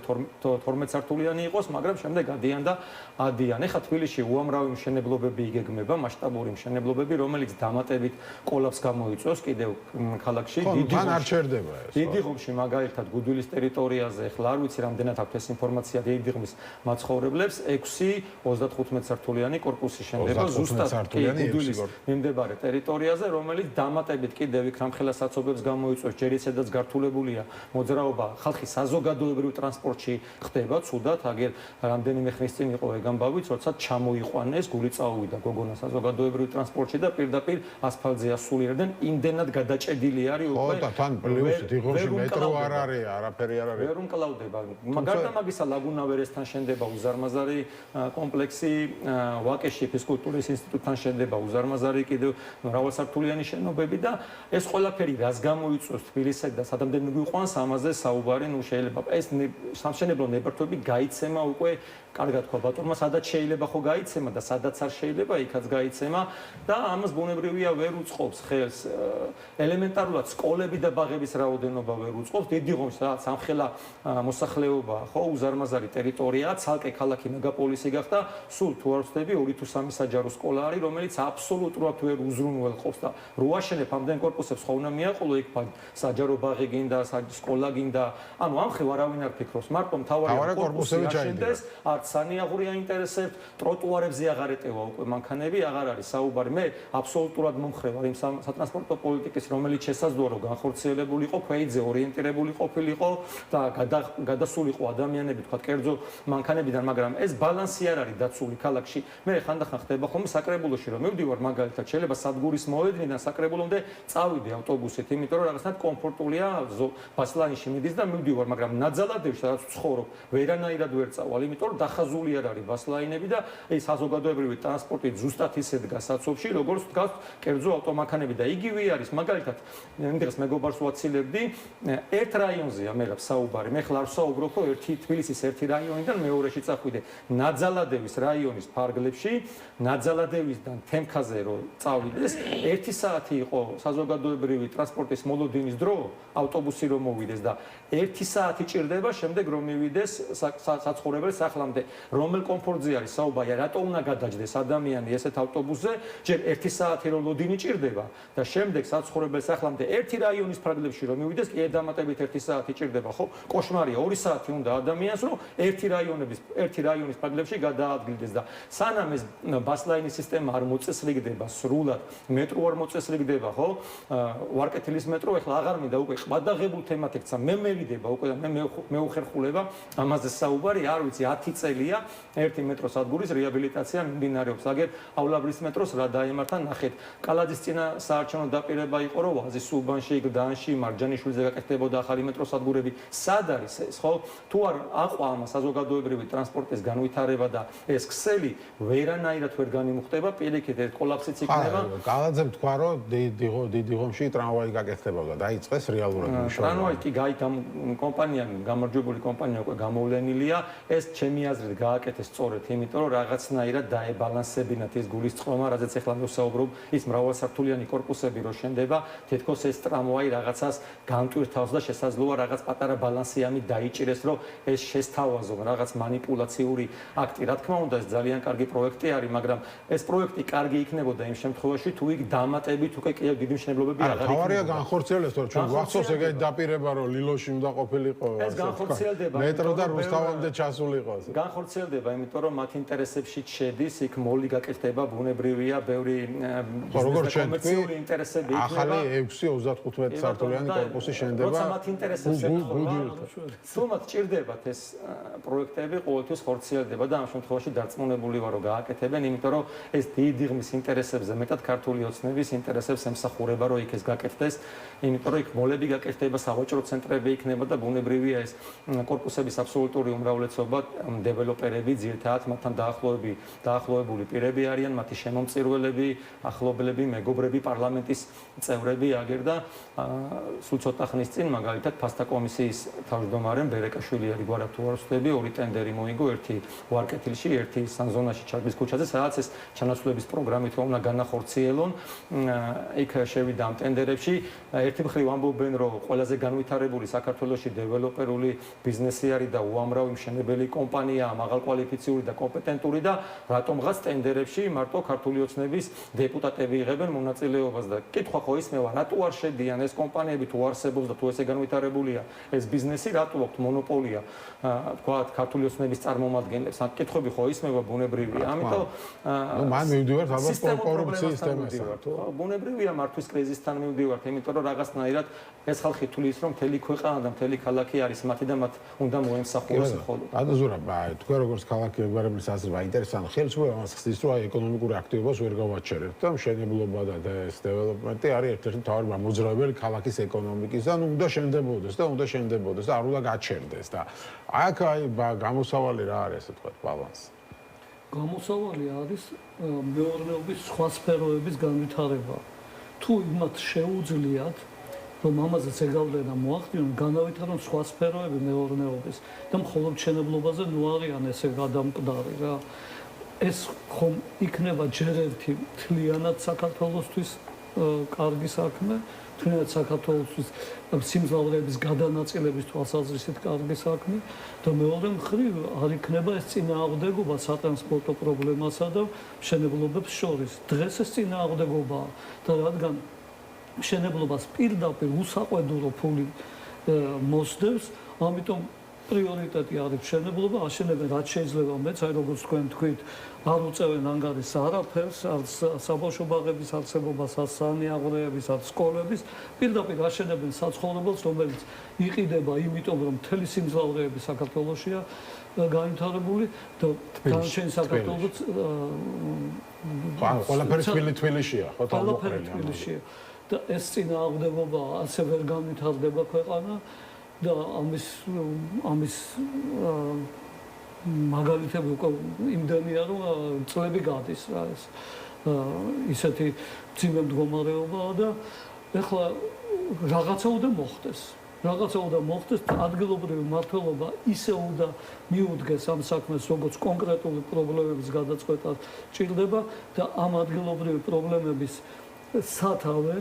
12 სართულიანი იყოს, მაგრამ შემდეგ ადიან და ადიან. ეხლა თბილისში უამრავი მშენებლობები იგეგმება, მასშტაბური მშენებლობები, რომელიც დამატებით კოლაფს გამოიწვევს კიდევ ქალაქში. დიდი ხომში მაგალითად გუდვილის ტერიტორიაზე, ეხლა არ ვიცი რამდენად აქვს ეს ინფორმაცია დიდი ხმის მაცხოვრებლებს, 6 35 სართულიანი კორპუსი შენდება ზუსტად გუდვილის მიმდებარე ტერიტორიაზე, რომელიც დამატებით კიდევ იქ რამხელა საცობებს გამოიწვევს, ჯერ ისედაც გართულებულია მოძრაობა, ხალხი საზოგადოებრივ ტრანსპორტში ხდება, ცუდად, აგერ რამდენიმე ხნის წინ იყო ეგ ამბავიც, როცა ჩამოიყვანეს, გული წაუვიდა გოგონა საზოგადოებრივ ტრანსპორტში და პირდაპირ ასფალტზე ასულიერდნენ, იმდენად გადაჭედილი არის უკვე. ხო, თან პლუს დიღომში მეტრო არ არის, არაფერი არ არის. ვერ უმკლავდება. გარდა მაგისა ლაგუნა ვერესთან შენდება უზარმაზარი კომპლექსი, ვაკეში ფიზკულტურის ინსტიტუტთან შენდება უზარმაზარი კიდევ მრავალსართულიანი შენობები და ეს ყველაფერი რას გამოიწვევს თბილისსა და სადამდე მიყვანს ამაზე საუბარი, ნუ შეიძლება ეს სამშენებლო ნებართვები გაიცემა უკვე კარგად ხო ბატონმა, სადაც შეიძლება ხო გაიცემა და სადაც არ შეიძლება, იქაც გაიცემა და ამას ბუნებრივია ვერ უწყობს ხელს. ელემენტარულად სკოლები და ბაღების რაოდენობა ვერ უწყობს. დიდი ხომში სადაც ამხელა მოსახლეობა, ხო, უზარმაზარი ტერიტორიაა, ცალკე ქალაქი მეგაპოლისი გახდა, სულ თუ არ ვცდები 2 თუ 3 საჯარო სკოლა არის, რომელიც აბსოლუტურად ვერ უზრუნველყოფს და რო აშენებ ამდენ კორპუსებს ხო უნდა მიაყოლო იქ საჯარო ბაღი გინდა, სკოლა გინდა. ანუ ამხე ვარავინ არ ფიქრობს. მარტო მთავარი კორპუსები ჩაიდეს. სანიაღური აინტერესებს, ტროტუარებზე აღარ ეტევა უკვე მანქანები, აღარ არის საუბარი. მე აბსოლუტურად მომხრე ვარ იმ სატრანსპორტო პოლიტიკის, რომელიც შესაძლოა რომ განხორციელებულიყო, ქვეითზე ორიენტირებული ყოფილიყო და გადასულიყო ადამიანები, თქვა კერძო მანქანებიდან, მაგრამ ეს ბალანსი არ არის დაცული ქალაქში. მე ხანდახან ხდება ხოლმე საკრებულოში რომ მივდივარ მაგალითად, შეიძლება სადგურის მოედნიდან საკრებულომდე წავიდე ავტობუსით, იმიტომ რომ რაღაცნაირად კომფორტულია, ბასლაინში მიდის და მივდივარ, მაგრამ ნაძალადევში რაც ვცხოვრობ, ვერანაირად ვერ წავალ, იმიტომ რომ ხაზული არ არის ბასლაინები და ეს საზოგადოებრივი ტრანსპორტი ზუსტად ისე დგას საცობში, როგორც დგას კერძო ავტომანქანები და იგივე არის. მაგალითად, იმდროს მეგობარს ვაცილებდი, ერთ რაიონზეა მე საუბარი. მე ხლა არ ვსაუბრობ, ხო, თბილისის ერთი რაიონიდან მეორეში წახვიდე. ნაძალადევის რაიონის ფარგლებში, ნაძალადევისგან თემქაზე რო წავიდეს, 1 საათი იყო საზოგადოებრივი ტრანსპორტის მოლოდინის დრო, ავტობუსი რომ მოვიდეს და 1 საათი ჭირდება შემდეგ რომ მივიდეს საცხოვრებელ სახლამდე. რომელ კომფორტზე არის საუბარი, რატო უნდა გადაჯდეს ადამიანი ესეთ ავტობუსზე, ჯერ 1 საათი რომ ლოდინი ჭირდება და შემდეგ საცხოვრებელ სახლამდე ერთი რაიონის ფარგლებში რომ მივიდეს, კი დამატებით 1 საათი ჭირდება, ხო? კოშმარია, 2 საათი უნდა ადამიანს რომ ერთი რაიონის ფარგლებში გადაადგილდეს და სანამ ეს ბასლაინის სისტემა არ მოწესრიგდება სრულად, მეტრო არ მოწესრიგდება, ხო? ვარკეთილის მეტრო ეხლა აღარ მინდა უკვე ყბადაღებულ თემად ექცა, მე მევიდება უკვე და მე მეუხერხულება ამაზე საუბარი, არ ვიცი 10 წელია ერთი მეტროს სადგურის რეაბილიტაცია მიმდინარეობს. აგერავლაბრის მეტროს რა დაემართა ნახეთ. კალაძის წინა საარჩევნო დაპირება იყო, რომ ვაზის უბანში, გდანში, მარჯანიშვილზე გაკეთდებოდა ახალი მეტროს სადგურები. სად არის ეს, ხო? თუ არ აყვა ამ საზოგადოებრივი ტრანსპორტის განვითარება და ეს ქსელი ვერანაირად ვერ განიმუხტება, პირიქით ეს კოლაფსიც იქნება. კალაძემ თქვა, რომ დიდი ხომში ტრამვაი გაკეთდებოდა, დაიწყეს რეალურად მუშაობა. ტრამვაი კი კომპანია, გამარჯვებული კომპანია უკვე გამოვლენილია. ეს ჩემი აზრით გააკეთეს სწორედ, იმიტომ რომ რაღაცნაირად დაებალანსებინათ ის გულისწყრომა, რაზეც ახლა ვსაუბრობ, ის მრავალსართულიანი კორპუსები რო შენდება, თითქოს ეს ტრამვაი რაღაცას განტვირთავს და შესაძლოა რაღაც პატარა ბალანსი ამით დაიჭირეს, რომ ეს შესთავაზონ რაღაც манипуლაციური აქტი. რა თქმა უნდა, ეს ძალიან კარგი პროექტი არის, მაგრამ ეს პროექტი კარგი იქნებოდა იმ შემთხვევაში, თუ იქ დამატებით უკვე კიდევ დიდი მშენებლობები აღარ იქნებოდა. თავარია განხორციელდეს, თორე ჩვენ გვახსოვს ეგეთი დაპირება, რომ ლილოში უნდა ყოფილიყო. ეს განხორციელდება. მეტრო და რუსთავამდე ჩასულიყო. განხორციელდება, იმიტომ რომ მათ ინტერესებში შედის, იქ მოლი გაკეთდება, ბუნებრივია, ბევრი კომერციული ინტერესები იქნება. ახალი 6-35 სართულიანი კორპუსი შენდება. როცა მათ ინტერესებს ეხება, თუ მათ ჭირდებათ ეს პროექტები, ყოველთვის ხორციელდება და ამ შემთხვევაში დარწმუნებული ვარ, რომ გააკეთებენ, იმიტომ რომ ეს დიდი ღმის ინტერესებზე, მეტად ქართული ოცნების ინტერესებს ემსახურება, რომ იქ ეს გაკეთდეს, იმიტომ რომ იქ მოლები გაკეთდება, სავაჭრო ცენტრები იქნება და ბუნებრივია ეს კორპუსების აბსოლუტური უმრავლესობა დეველოპერები, ძირითადად მათთან დაახლოებული პირები არიან, მათი შემომწირველები, ახლობლები, მეგობრები, პარლამენტის წევრები აგერ და სულ ცოტა ხნის წინ მაგალითად ფასტა კომისიის თავმჯდომარემ ბერეკაშვილი არის გვარად თუ არ ვცდები, ორი ტენდერი მოიგო, ერთი ვარკეთილში, ერთი სანზონაში ჩარგვის ქუჩაზე, სადაც ეს ჩანაცვლების პროგრამით რომ უნდა განახორციელონ, იქ შევიდა ამ ტენდერებში. ერთი მხრივ ამბობენ, რომ ყველაზე განვითარებული საქართველოში დეველოპერული ბიზნესი არის და უამრავი მშენებელი კომპანია, მაღალკვალიფიციური და კომპეტენტური და რატომღაც ტენდერებში მარტო ქართული ოცნების დეპუტატები იღებენ მონაწილეობას და კითხვა ხო ისმევა, რატო არ შედიან ეს კომპანიები თუ არსებობს და თუ ესე განვითარებულია ეს ბიზნესი, რატო აქვს მონოპოლია, თქვათ ქართული ოცნების წარმომადგენლებს. ამ კითხვები ხო ისმევა ბუნებრივია. ამიტომ მან მივდივართ ალბათ კორუფციის თემასთან. ბუნებრივია მართვის კრიზისთან მივდივართ, იმიტომ რომ რაღაცნაირად ეს ხალხი თulis რომ მთელი ქვეყანა და მთელი ქალაქი არის მათი და მათ უნდა მოემსახუროს მხოლოდ. ადაზურა, თქვენ როგორც ქალაქი მეგობრების აზრია, ინტერესანტი ხელისუფლება მას ხდის, რომ ეკონომიკური აქტივობას ვერ გავაჩერებთ და მშენებლობა და ეს დეველოპმენტი არის ერთ-ერთი მთავარი მოძრაობელი ქალაქის ეკონომიკის და უნდა შენდებოდეს და არ უნდა გაჩერდეს და აქ გამოსავალი რა არის, ასე თქვა, ბალანსი. გამოსავალი არის მეურნეობის სხვა სფეროების განვითარება. თუ იმათ შეუძლიათ რომ ამაზეც ეგავლენა მოახდინონ, განავითარონ სხვა სფეროები მეურნეობის და მხოლოდ მშენებლობაზე ნუ არიან ესე გადამკვდარი რა. ეს ხომ იქნება ჯერ ერთი მთლიანად საქართველოსთვის კარგი საქმე, თუნდაც საქართველოსთვის სიმძლავრეების გადანაწილების თვალსაზრისით კარგი საქმე და მეორე მხრივ არ იქნება ეს წინააღმდეგობა სატრანსპორტო პრობლემასა და მშენებლობებს შორის. დღეს ეს წინააღმდეგობაა და რადგან მშენებლობას პირდაპირ უსაყვედურო ფული მოსდევს, ამიტომ პრიორიტეტი არის მშენებლობა, აშენებენ რაც შეიძლება მეც, აი როგორც თქვენ თქვით, არ უწევენ ანგარიშს არაფერს, არც საბავშვო ბაღების არსებობას, არც სანიაღვრეების, არც სკოლების, პირდაპირ აშენებენ საცხოვრებელს, რომელიც იყიდება იმიტომ, რომ მთელი სიმძლავრეები საქართველოშია განვითარებული და განჩენ საქართველოს ყველაფერი თბილისშია, ხო, ყველაფერი თბილისშია და ეს წინააღმდეგობა ასე ვერ განვითარდება ქვეყანა და ამის მაგალითები უკვე იმდენია რომ წლები გადის რა ეს ისეთი ძიმე მდგომარეობაა და ეხლა რაღაცა უნდა მოხდეს ადგილობრივი მმართველობა ისე უნდა მიუდგეს ამ საქმეს როგორც კონკრეტული პრობლემების გადაწყვეტა ჭირდება და ამ ადგილობრივი პრობლემების სათავე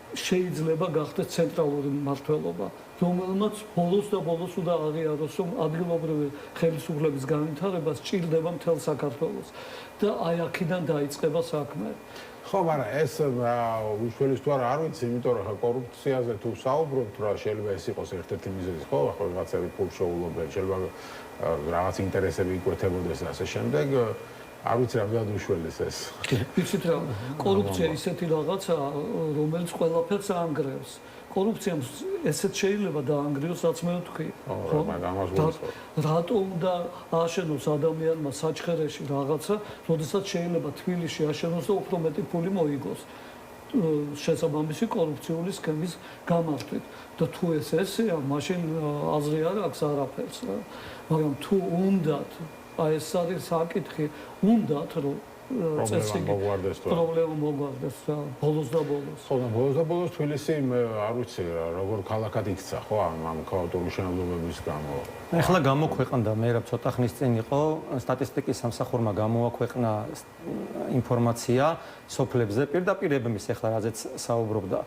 შეიძლება გახდეს ცენტრალური მმართველობა, რომელმაც ბოლოს უნდა აღიაროს, რომ ადგილობრივი ხელისუფლების განვითარებას ჭირდება მთელ საქართველოს და აი აქედან დაიწყება საქმე. ხო, მაგრამ ეს უშველის თუ არ ვიცი, იმიტომ რომ კორუფციაზე თუ საუბრობთ, რა შეიძლება ეს იყოს ერთ-ერთი მიზეზი, ხო, ახლა რაღაცები ფულშოულობენ, შეიძლება რაღაც ინტერესები იკვეთებოდეს და ასე შემდეგ. არ ვიცი რამდენად უშველეს ეს. ვიცით რა, კორუფცია ისეთი რაღაცა, რომელიც ყველაფერს აანგრევს. კორუფციამ ესეც შეიძლება დაანგრიოს, რაც მე ვთქვი. ხო, მაგრამ ამას ვუწყობ. რატო უნდა ააშენოს ადამიანმა საჩხერეში რაღაცა, როდესაც შეიძლება თბილისში ააშენოს და უფრო მეტი ფული მოიგოს. შესაბამისი კორუფციული სქემის გამართვით. და თუ ესეა, მაშინ აზრი არ აქვს არაფერს რა. მაგრამ თუ უნდათ აი ეს არის საკითხი, უნდათ რომ პრობლემა მოგვარდეს რა, ბოლოს და ბოლოს. ხო, ბოლოს და ბოლოს თბილისი არ ვიცი როგორ ქალაქად იქცა, ხო, ამ ქაოტური მშენებლობების გამო. ეხლა გამოქვეყნდა, მე რა ცოტა ხნის წინ იყო, სტატისტიკის სამსახურმა გამოაქვეყნა ინფორმაცია სოფლებზე, პირდაპირ ებმის ეხლა რაზეც საუბრობდა.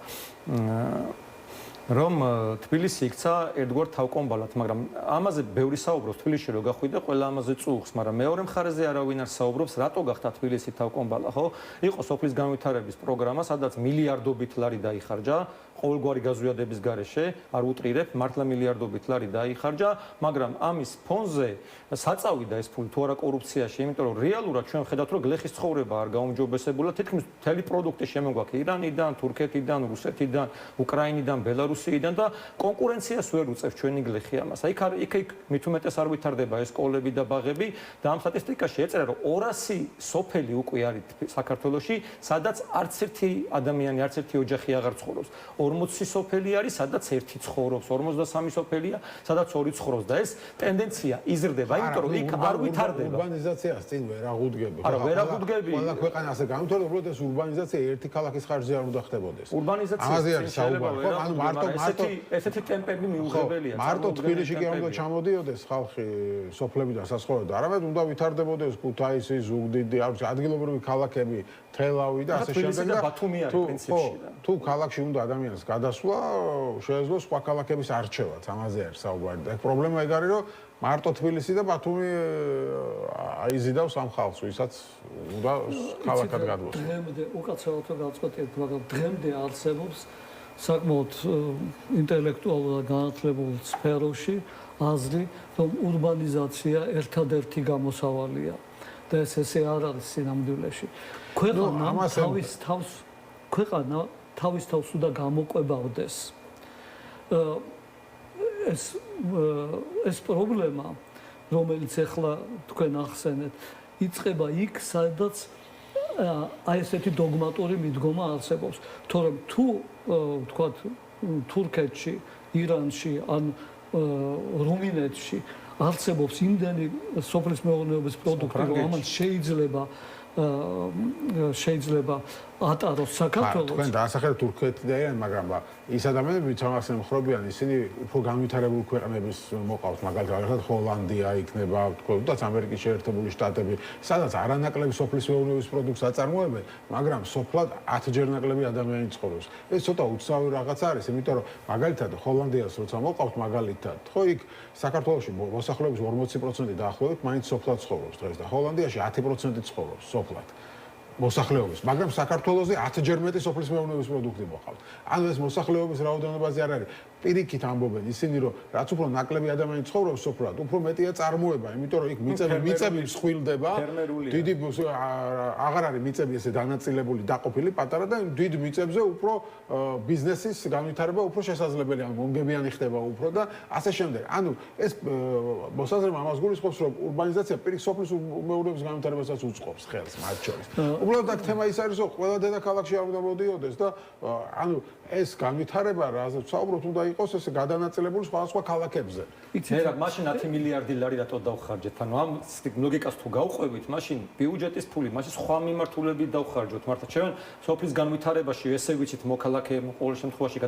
რომ თბილისი იქცა ერთგვარ თავკომბალად, მაგრამ ამაზე ბევრი საუბრობს თბილისში რო გახვიდა, ყველა ამაზე წუხს, მაგრამ მეორე მხარეზე არავინ არ საუბრობს, რატო გახდა თბილისი თავკომბალა, ხო? იყო სოფლის განვითარების პროგრამა, სადაც მილიარდობით ლარი დაიხარჯა, ყოველგვარი გაზვიადების გარეშე, არ უტრირებ, მართლა მილიარდობით ლარი დაიხარჯა, მაგრამ ამის ფონზე საწავიდა ეს ფული თუ არა კორუფციაში, იმიტომ რომ რეალურად ჩვენ ხედავთ, რომ გლეხის ცხოვრება არ გაუმჯობესებულა, თითქმის მთელი პროდუქტი შემოგვაქვს ირანიდან, თურქეთიდან, რუსეთიდან, უკრაინიდან, ბელარუსიდან და კონკურენციას ვერ უწევს ჩვენი გლეხი ამას. იქ მით უმეტეს არ ვითარდება ეს სკოლები და ბაღები და ამ სტატისტიკაში ეწერა, რომ 200 სოფელი უკვე არის საქართველოში, სადაც არც ერთი ადამიანი, არც ერთი ოჯახი აღარ ცხოვრობს. 40 სოფელი არის, სადაც ერთი ცხოვრობს, 53 სოფელია, სადაც ორი ცხოვრობს და ეს ტენდენცია იზრდება, იმიტომ რომ იქ არ ვითარდება. ურბანიზაციას წინ ვერ აღუდგები. არა, ვერ აღუდგები. ყველა ქვეყანა ასე განვითარდა, უბრალოდ ეს ურბანიზაცია ერთი ქალაქის ხარჯზე არ უნდა ხდებოდეს. ურბანიზაცია ანუ მარტო ესეთი ტემპები მიუღებელია. მარტო თბილისში კი არ უნდა ჩამოდიოდეს ხალხი სოფლებიდან სასწავლებლად, არამედ უნდა ვითარდებოდეს ქუთაისი, ზუგდიდი, ადგილობრივი ქალაქები, თელავი და ასე შემდეგ და ბათუმი არის პრინციპში. თუ ქალაქში უნდა ადამიანს გადასვლა, შეეძლო სხვა ქალაქების არჩევაც, ამაზე არის საუბარი. და პრობლემა ეგ არის, რომ მარტო თბილისი და ბათუმი აიზიდავს ამ ხალხს, ვისაც უნდა ქალაქად გადმოსვლა. დღემდე უკაცრავად გავწყვეტეთ, მაგრამ დღემდე არსებობს საკმაოდ ინტელექტუალურად განათლებულ სფეროში აზრი, რომ ურბანიზაცია ერთადერთი გამოსავალია და ესე არ არის სინამდვილეში. ქვეყანა თავის თავს უნდა გამოყვებავდეს. ეს პრობლემა, რომელიც ახლა თქვენ ახსენეთ, იწყება იქ, სადაც აი ესეთი დოგმატური მიდგომა არსებობს. თორემ თუ ვთქვათ თურქეთში, ირანში ან რუმინეთში არსებობს იმდენი სოფლის მეურნეობის პროდუქტი, რომ ამან შეიძლება ატაროს საქართველოს. თქვენ დაასახელეთ თურქეთი და ირანი, მაგრამ ის ადამიანები, ვინც ამას ემხრობიან, ისინი უფრო განვითარებული ქვეყნების მოყავთ, მაგალითად ჰოლანდია იქნება, თქო, ამერიკის შეერთებული შტატები, სადაც არანაკლები სოფლის მეურნეობის პროდუქტს აწარმოებენ, მაგრამ სოფლად 10-ჯერ ნაკლები ადამიანი ცხოვრობს. ეს ცოტა უცნაური რაღაც არის, იმიტომ რომ მაგალითად ჰოლანდიას როცა მოყავთ მაგალითად, ხო, იქ საქართველოში მოსახლეობის 40% დაახლოებით მაინც სოფლად ცხოვრობს დღეს და ჰოლანდიაში 10% ცხოვრობს სოფლად. მოსახლეობის, მაგრამ საქართველოში 10-ჯერ მეტი სოფლის მეურნეობის პროდუქტი მოყავთ. ანუ ეს მოსახლეობის რაოდენობაზე არ არის. პირიქით ამბობენ ისინი, რომ რაც უფრო ნაკლები ადამიანი ცხოვრობს სოფლად, უფრო მეტია წარმოება, იმიტომ რომ იქ მიწები მსხვილდება. დიდი აღარ არის მიწები ესე დანაწილებული, დაყოფილი, პატარა და დიდ მიწებზე უფრო ბიზნესის განვითარება უფრო შესაძლებელია, მომგებიანი ხდება უფრო და ასე შემდეგ. ანუ ეს მოსაზრება ამას გულისხმობს, რომ ურბანიზაცია პირიქით სოფლის მეურნეობის განვითარებასაც უწყობს ხელს მათ შორის. უბრალოდ აქ თემა ის არის, რომ ყველა დედაქალაქში არ უნდა მოდიოდეს და ანუ ეს განვითარება, რაზეც საუბრობთ, უნდა იყოს ეს გადანაწილებული სხვადასხვა ქალაქებზე. მე რა მაშინ 10 მილიარდი ლარი რატო დავხარჯეთ? ანუ ამ ლოგიკას თუ გავყვებით, მაშინ ბიუჯეტის ფული, მაშინ სხვა მიმართულებით დავხარჯოთ. მართლა ჩვენ სოფლის განვითარებაში ესე ვიცით მოქალაქეებმა ყოველ შემთხვევაში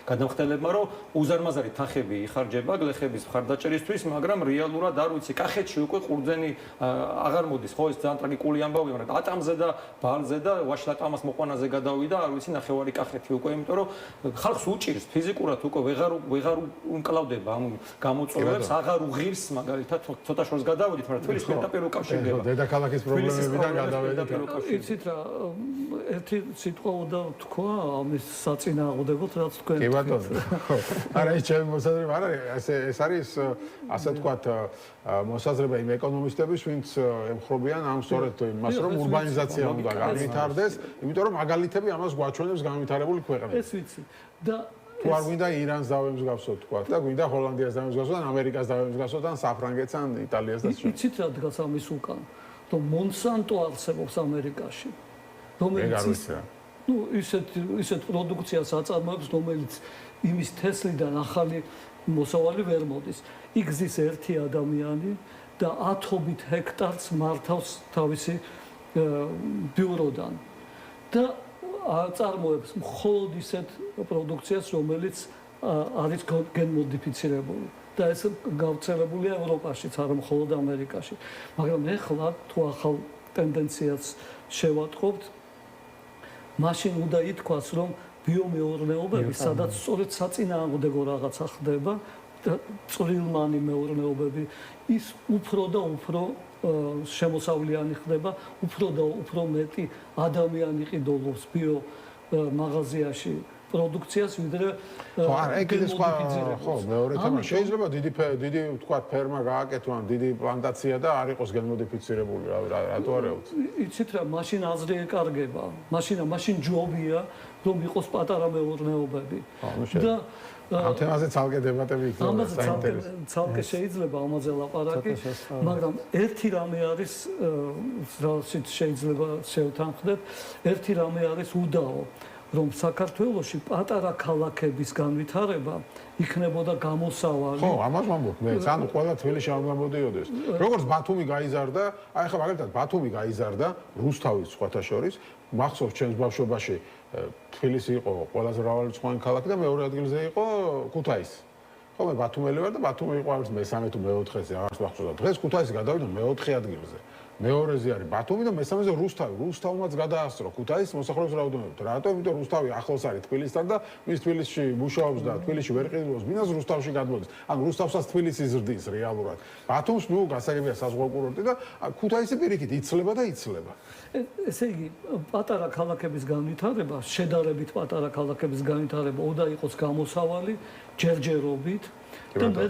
გადამხდელებმა, რომ უზარმაზარი თანხები იხარჯება გლეხების მხარდაჭერისთვის, მაგრამ რეალურად არ ვიცი, კახეთში უკვე ყურძენი აღარ მოდის, ხო, ეს ძალიან ტრაგიკული ამბავია, მაგრამ ატამზე და ბალზე და ვაშლატამას მოყვანაზე გადავიდა, არ ვიცი, ნახევარი კახეთი უკვე, იმიტომ რომ ხალხს უჭირს ფიზიკურად უკვე ვეღარ უმკლავდება ამ გამოწვევებს, აღარ უღირს მაგალითად ცოტა შორს გადავიდით, მაგრამ თბილისის პირდაპირ უკავშირდება. დედაქალაქის პრობლემებიდან გადავედით. იცით რა, ერთი სიტყვა უნდა თქვა ამის საწინააღმდეგოდ, რაც თქვენ. კი ბატონო. არა, ეს ჩემი მოსაზრება არ არის, ეს არის ასე ვთქვათ მოსაზრება იმ ეკონომისტების, ვინც ემხრობიან ამ სწორედ იმას, რომ ურბანიზაცია უნდა განვითარდეს, იმიტომ რომ მაგალითები ამას გვაჩვენებს განვითარებული ქვეყნები. ეს ვიცი. და თუ არ გვინდა ირანს დავემსგავსოთ, თქვა და გვინდა ჰოლანდიას დავემსგავსოთ, ან ამერიკას დავემსგავსოთ, ან საფრანგეთს, ან იტალიას და სხვა. იცით რა დგას ამის უკან? რომ მონსანტო არსებობს ამერიკაში. რომელიც ისეთ პროდუქციას აწარმოებს, რომელიც იმის თესლიდან ახალი მოსავალი ვერ მოდის. იგზის ერთი ადამიანი და 10-ობით ჰექტარს მართავს თავისი ბიუროდან. და აწარმოებს მხოლოდ ისეთ პროდუქციას, რომელიც არის გენმოდიფიცირებული. და ეს გავრცელებულია ევროპაშიც, არა მხოლოდ ამერიკაში. მაგრამ ეხლა თუ ახალ ტენდენციას შევატყობთ, მაშინ უნდა ითქვას, რომ ბიომეურნეობები, სადაც სწორედ საწინააღმდეგო რაღაცა ხდება, წვრილმანი მეურნეობები, ის უფრო და უფრო შემოსავლიანი ხდება, უფრო და უფრო მეტი ადამიანი ყიდულობს ბიო მაღაზიაში პროდუქციას, ვიდრე ხო, არა, ეგ კიდე სხვა, ხო, მეორე თემა. შეიძლება დიდი ვთქვათ ფერმა გააკეთო, ან დიდი პლანტაცია და არ იყოს გენმოდიფიცირებული, რატო არ ეუთ? იცით რა, მაშინ აზრი ეკარგება. მაშინ ჯობია, რომ იყოს პატარა მეურნეობები. და ამ თემაზე ცალკე დებატები იქნება საინტერესო. ცალკე შეიძლება ამაზე ლაპარაკი, მაგრამ ერთი რამე არის, რასაც შეიძლება შევთანხმდეთ, ერთი რამე არის უდაო. რომ საქართველოში პატარა ქალაქების განვითარება იქნებოდა გამოსავალი. ხო, ამას ვამბობ მე, ანუ ყველა თბილისში არ გამოდიოდეს. როგორც ბათუმი გაიზარდა, აი ხა მაგალითად ბათუმი გაიზარდა რუსთავის სხვათა შორის, მახსოვს ჩემს ბავშვობაში თბილისი იყო ყველაზე მრავალრიცხოვანი ქალაქი და მეორე ადგილზე იყო ქუთაისი. ხო, მე ბათუმელი ვარ და ბათუმი იყო არის მესამე თუ მეოთხეზე, აღარც მახსოვს. დღეს ქუთაისი გადავიდა მეოთხე ადგილზე. მეორეზე არის ბათუმი და მესამეზე რუსთავი. რუსთავმაც გადაასწრო ქუთაისის მოსახლეობის რაოდენობით. რატომ? იმიტომ რუსთავი ახლოს არის თბილისთან და მის თბილისში მუშაობს და თბილისში ვერ ყიდულობს, მინას რუსთავში გადმოდის. ანუ რუსთავსაც თბილისი ზრდის რეალურად. ბათუმს ნუ გასაგებია საზღვაო კურორტი და ქუთაისი პირიქით იცლება და იცლება. ესე იგი, პატარა ქალაქების განვითარება, შედარებით პატარა ქალაქების განვითარება უნდა იყოს გამოსავალი ჯერჯერობით და მე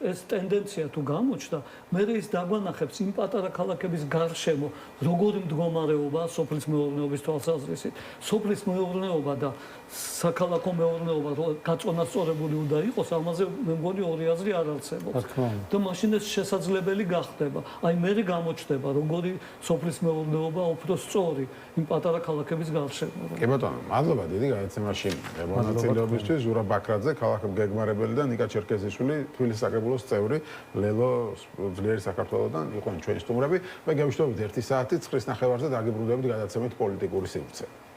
ეს ტენდენცია თუ გამოჩნდა, მე ის დაგვანახებს იმ პატარა ქალაქების გარშემო როგორი მდგომარეობაა სოფლის მეურნეობის თვალსაზრისით. სოფლის მეურნეობა და საქალაქო მეურნეობა გაწონასწორებული უნდა იყოს, ამაზე მე მგონი ორი აზრი არ არსებობს. და მაშინ ეს შესაძლებელი გახდება. აი მე გამოჩნდება როგორი სოფლის მეურნეობა უფრო სწორი იმ პატარა ქალაქების გარშემო. კი ბატონო, მადლობა დიდი გადაცემაში მონაწილეობისთვის. ზურაბ ბაქრაძე, ქალაქ გეგმარებელი და ნიკა ჩერქეზიშვილი, თბილისის საკრებულოს წევრი, ლელო ძლიერი საქართველოსდან იყვნენ ჩვენი სტუმრები. მე გევიშთობთ 1 საათი 9:30-ზე დაგიბრუნდებით გადაცემით პოლიტიკური სივრცე.